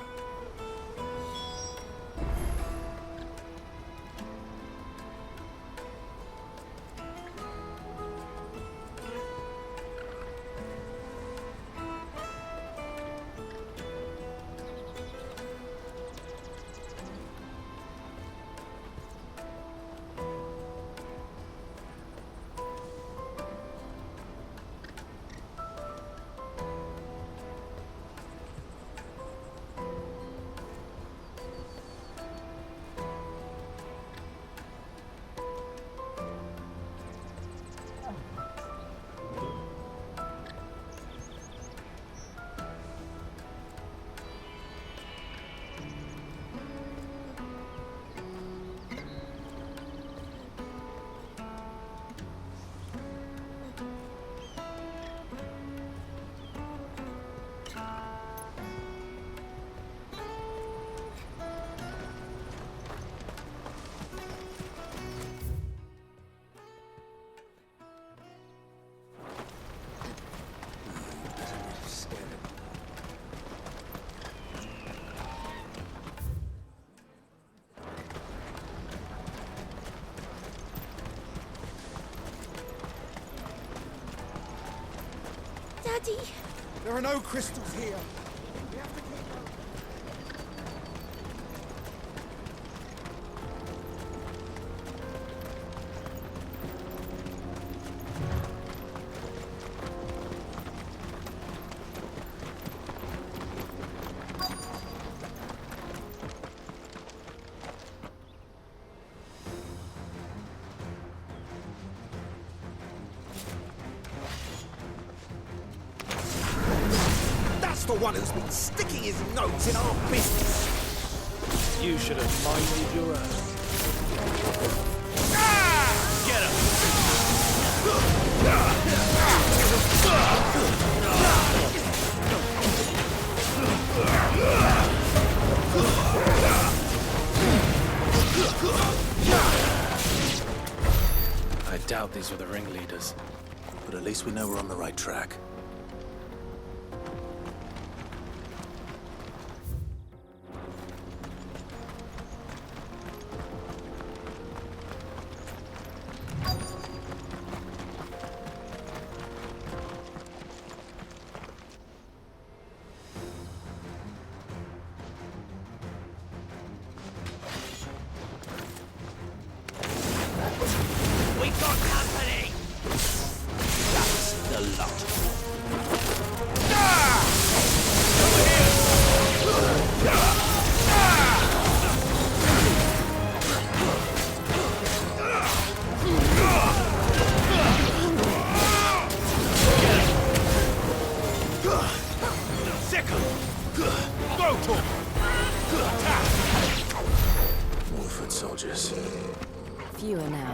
Daddy! There are no crystals here. The one who's been sticking his nose in our business. You should have minded your own. Get him! I doubt these were the ringleaders. But at least we know we're on the right track. We got company! That's the lot. Second! Go to him! More foot soldiers. Fewer now.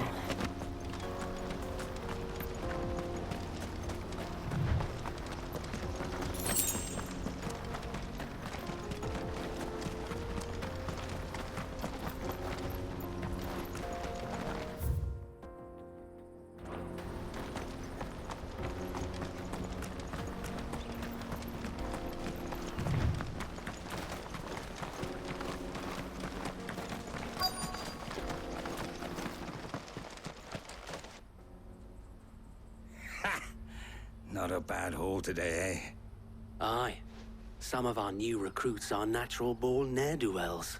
Not a bad haul today, eh? Aye. Some of our new recruits are natural-born ne'er-do-wells.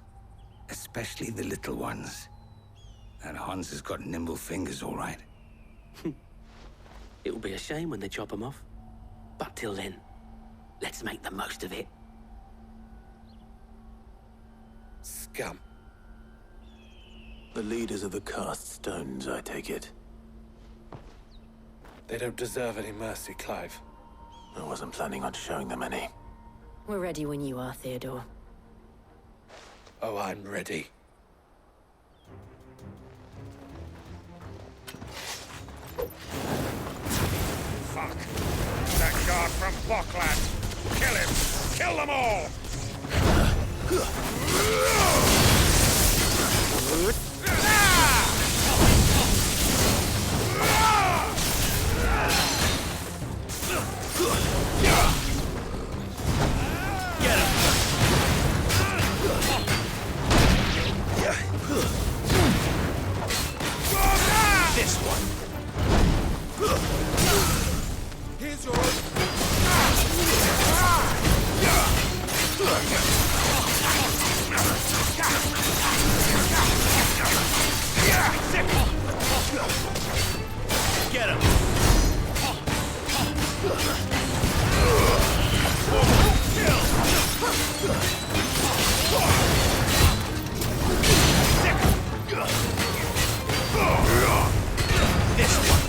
Especially the little ones. That Hans has got nimble fingers, all right. It'll be a shame when they chop them off. But till then, let's make the most of it. Scum. The leaders of the cast stones, I take it. They don't deserve any mercy, Clive. I wasn't planning on showing them any. We're ready when you are, Theodore. Oh, I'm ready. Fuck! That guard from Bockland! Kill him! Kill them all! This one. Here's your Get him. This one.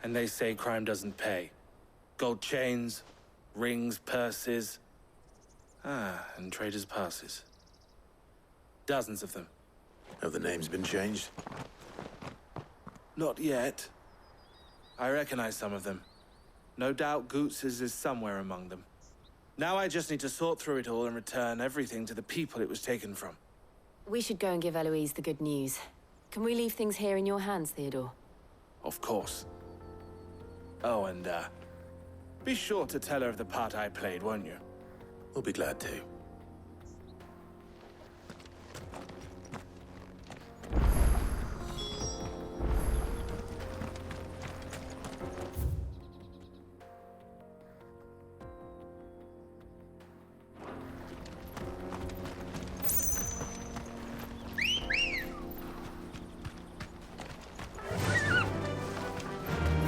And they say crime doesn't pay. Gold chains, rings, purses. And traders' passes. Dozens of them. Have the names been changed? Not yet. I recognize some of them. No doubt Goots's is somewhere among them. Now I just need to sort through it all and return everything to the people it was taken from. We should go and give Eloise the good news. Can we leave things here in your hands, Theodore? Of course. Oh, and, be sure to tell her of the part I played, won't you? We'll be glad to.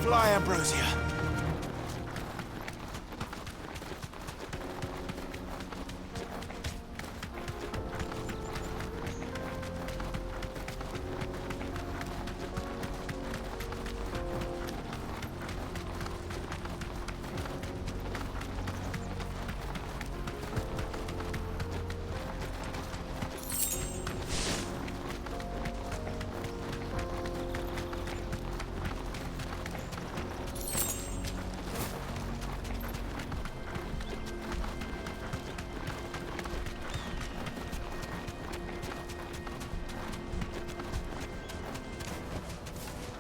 Fly, Ambrosia.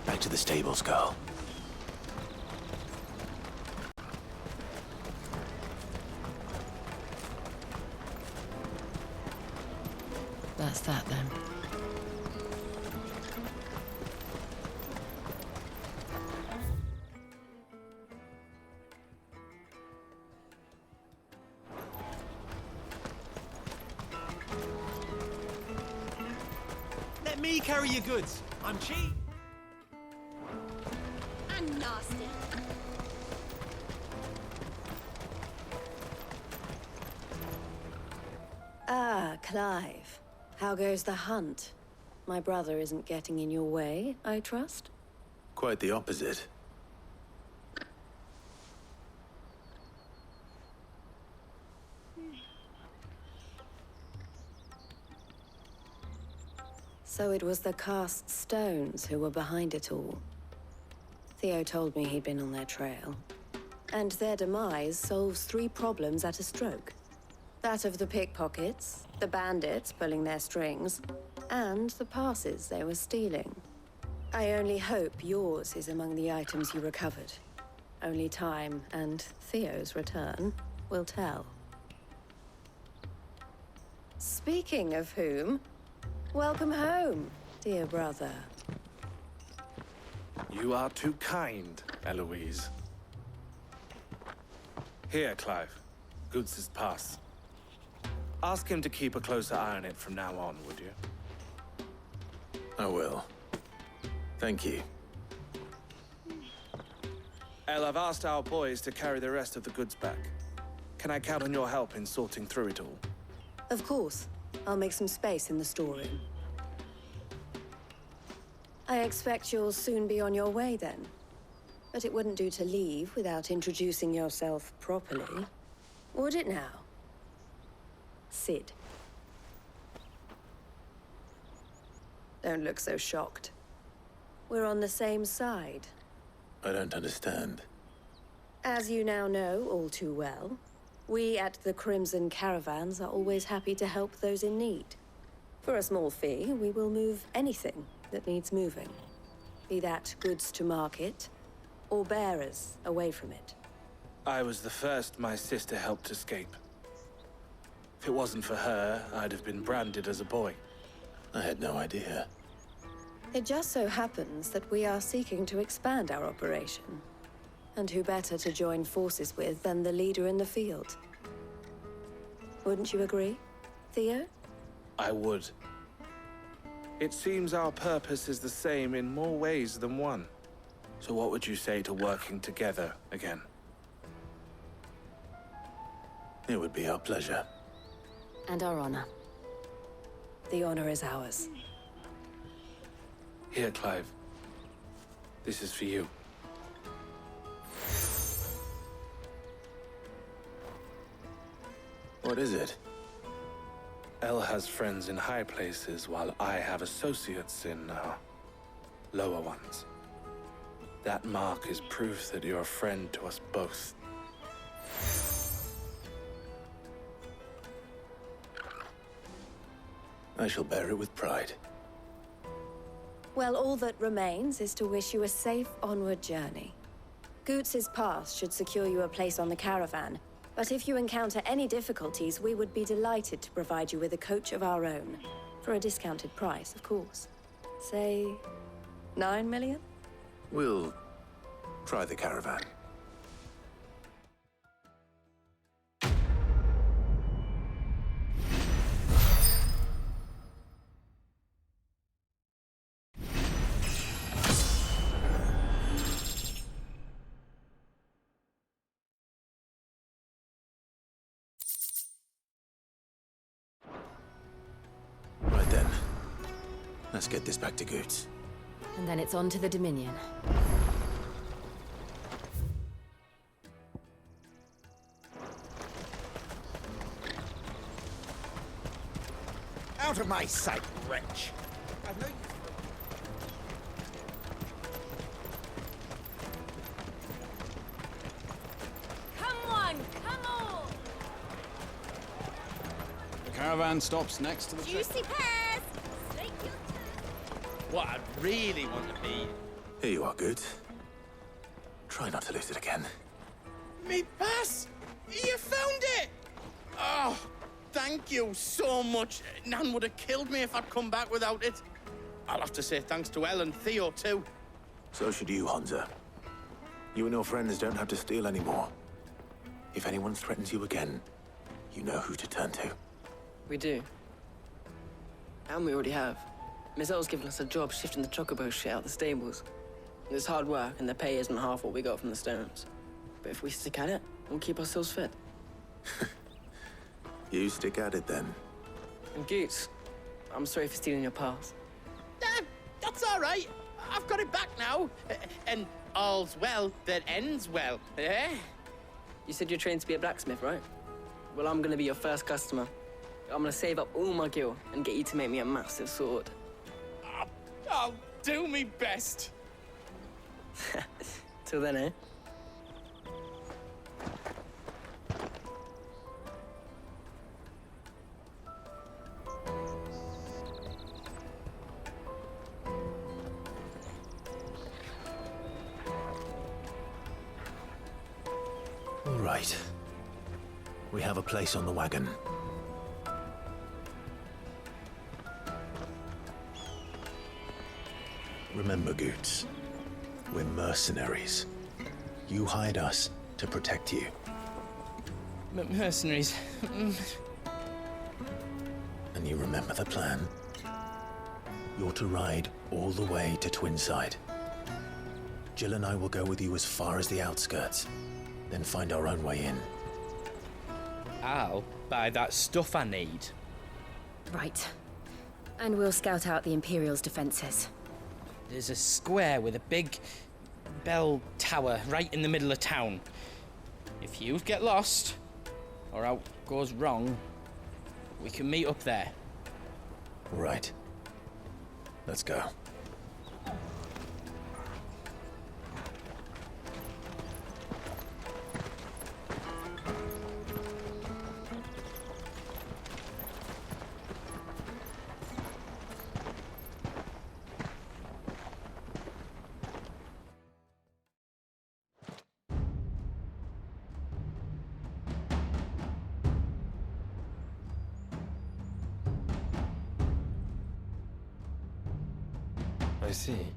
Back to the stables, girl. That's that, then. Let me carry your goods. I'm cheap. And nasty. Ah, Clive. How goes the hunt? My brother isn't getting in your way, I trust? Quite the opposite. So it was the cast stones who were behind it all. Theo told me he'd been on their trail. And their demise solves 3 problems at a stroke. That of the pickpockets, the bandits pulling their strings, and the passes they were stealing. I only hope yours is among the items you recovered. Only time and Theo's return will tell. Speaking of whom, welcome home, dear brother. You are too kind, Eloise. Here, Clive. Goods' pass. Ask him to keep a closer eye on it from now on, would you? I will. Thank you. El, I've asked our boys to carry the rest of the goods back. Can I count on your help in sorting through it all? Of course. I'll make some space in the storeroom. I expect you'll soon be on your way then. But it wouldn't do to leave without introducing yourself properly. Would it now? Sid. Don't look so shocked. We're on the same side. I don't understand. As you now know all too well, we at the Crimson Caravans are always happy to help those in need. For a small fee, we will move anything that needs moving. Be that goods to market, or bearers away from it. I was the first my sister helped escape. If it wasn't for her, I'd have been branded as a boy. I had no idea. It just so happens that we are seeking to expand our operation. And who better to join forces with than the leader in the field? Wouldn't you agree, Theo? I would. It seems our purpose is the same in more ways than one. So what would you say to working together again? It would be our pleasure. And our honor. The honor is ours. Here, Clive. This is for you. What is it? El has friends in high places, while I have associates in, lower ones. That mark is proof that you're a friend to us both. I shall bear it with pride. Well, all that remains is to wish you a safe onward journey. Goots' pass should secure you a place on the caravan, but if you encounter any difficulties, we would be delighted to provide you with a coach of our own. For a discounted price, of course. Say, 9 million? We'll try the caravan. Right then. Let's get this back to Goots. And then it's on to the Dominion. Out of my sight, wretch! I've no use for... Come on, come on! The caravan stops next to the... Juicy pears! Slake your What I really want to be... Here you are, Goots. Try not to lose it again. Me pass! You found it! Oh, thank you so much. Nan would have killed me if I'd come back without it. I'll have to say thanks to El and Theo, too. So should you, Hansa. You and your friends don't have to steal anymore. If anyone threatens you again, you know who to turn to. We do. And we already have. Miss L's given us a job shifting the chocobo shit out the stables. It's hard work, and the pay isn't half what we got from the Stones. But if we stick at it, we'll keep ourselves fit. You stick at it, then. And Goots, I'm sorry for stealing your pass. That's all right. I've got it back now. And all's well that ends well, eh? You said you're trained to be a blacksmith, right? Well, I'm gonna be your first customer. I'm gonna save up all my gil and get you to make me a massive sword. I'll do me best. Till then, eh? Right. We have a place on the wagon. Remember, Goots, we're mercenaries. You hired us to protect you. Mercenaries. And you remember the plan? You're to ride all the way to Twinside. Jill and I will go with you as far as the outskirts, then find our own way in. I'll buy that stuff I need. Right. And we'll scout out the Imperial's defenses. There's a square with a big bell tower right in the middle of town. If you get lost, or out goes wrong, we can meet up there. Right. Let's go. I see.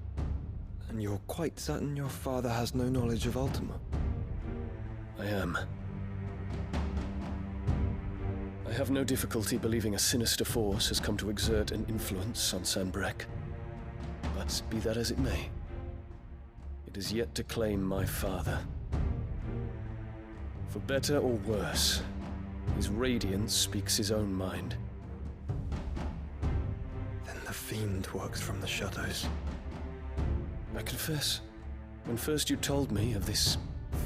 And you're quite certain your father has no knowledge of Ultima? I am. I have no difficulty believing a sinister force has come to exert an influence on Sanbreque. But be that as it may, it is yet to claim my father. For better or worse, his radiance speaks his own mind. Then the fiend works from the shadows. I confess, when first you told me of this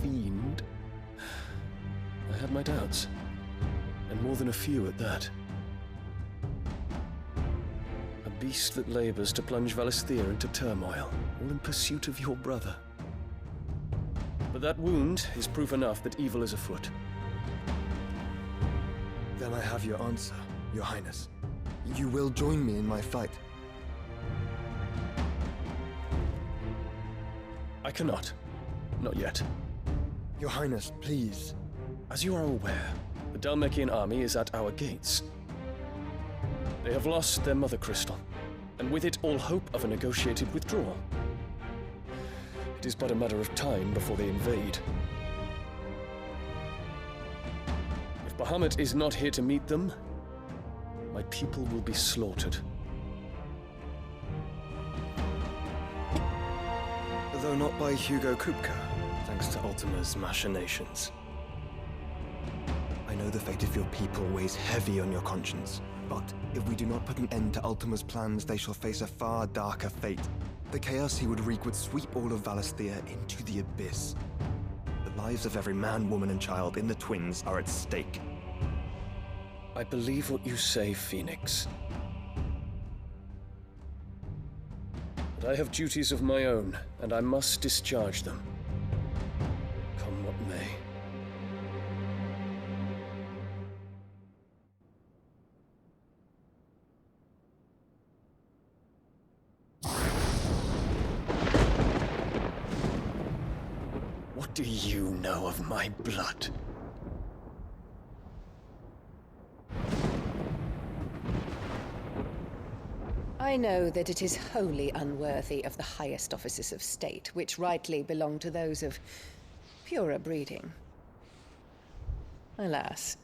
fiend, I had my doubts, and more than a few at that. A beast that labors to plunge Valisthea into turmoil, all in pursuit of your brother. But that wound is proof enough that evil is afoot. Then I have your answer, Your Highness. You will join me in my fight. I cannot. Not yet. Your Highness, please. As you are aware, the Dhalmekian army is at our gates. They have lost their mother crystal, and with it all hope of a negotiated withdrawal. It is but a matter of time before they invade. If Bahamut is not here to meet them, my people will be slaughtered. Though not by Hugo Kupka, thanks to Ultima's machinations. I know the fate of your people weighs heavy on your conscience, but if we do not put an end to Ultima's plans, they shall face a far darker fate. The chaos he would wreak would sweep all of Valisthea into the abyss. The lives of every man, woman, and child in the Twins are at stake. I believe what you say, Phoenix. But I have duties of my own, and I must discharge them. Come what may. What do you know of my blood? I know that it is wholly unworthy of the highest offices of state, which rightly belong to those of purer breeding. Alas.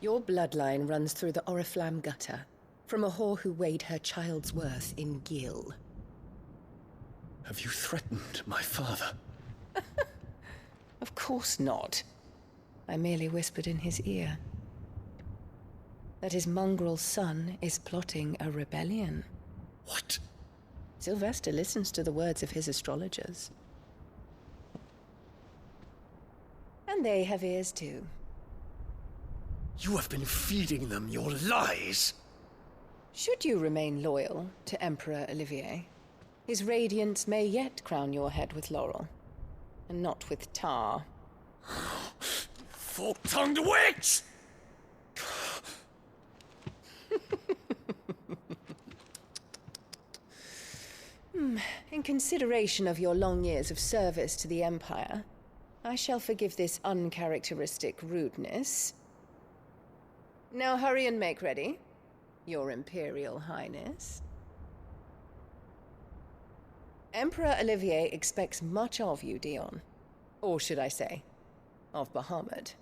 Your bloodline runs through the Oriflamme gutter, from a whore who weighed her child's worth in gil. Have you threatened my father? Of course not. I merely whispered in his ear that his mongrel son is plotting a rebellion. What? Sylvester listens to the words of his astrologers. And they have ears too. You have been feeding them your lies! Should you remain loyal to Emperor Olivier, his radiance may yet crown your head with laurel, and not with tar. Fork-tongued witch! In consideration of your long years of service to the Empire, I shall forgive this uncharacteristic rudeness. Now hurry and make ready, Your Imperial Highness. Emperor Olivier expects much of you, Dion. Or should I say, of Bahamut.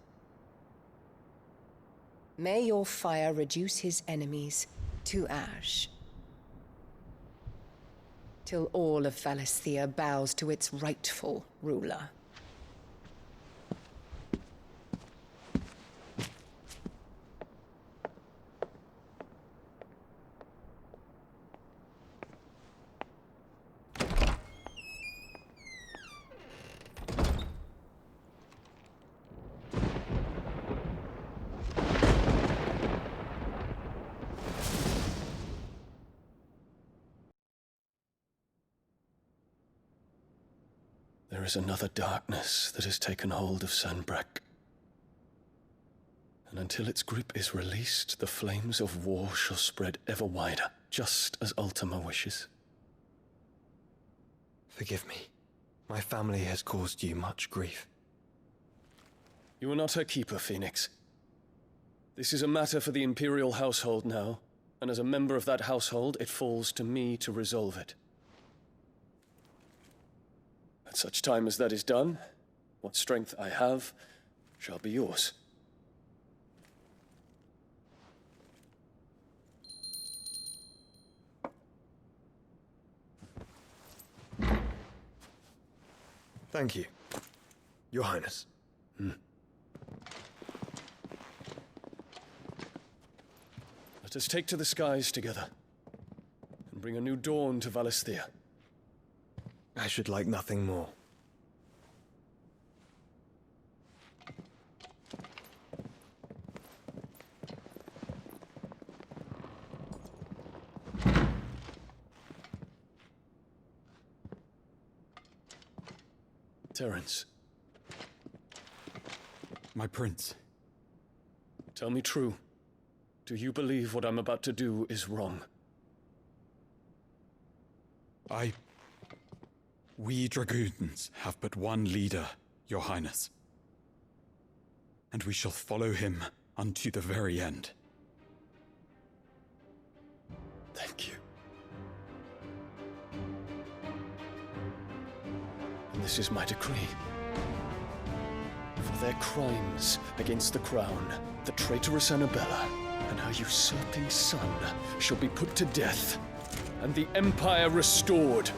May your fire reduce his enemies to ash, till all of Valisthea bows to its rightful ruler. There is another darkness that has taken hold of Sanbreque. And until its grip is released, the flames of war shall spread ever wider, just as Ultima wishes. Forgive me. My family has caused you much grief. You are not her keeper, Phoenix. This is a matter for the Imperial household now, and as a member of that household, it falls to me to resolve it. At such time as that is done, what strength I have shall be yours. Thank you, Your Highness. Let us take to the skies together, and bring a new dawn to Valisthea. I should like nothing more. Terence. My prince. Tell me true. Do you believe what I'm about to do is wrong? We dragoons have but one leader, Your Highness. And we shall follow him unto the very end. Thank you. And this is my decree. For their crimes against the crown, the traitorous Annabella and her usurping son shall be put to death, and the Empire restored.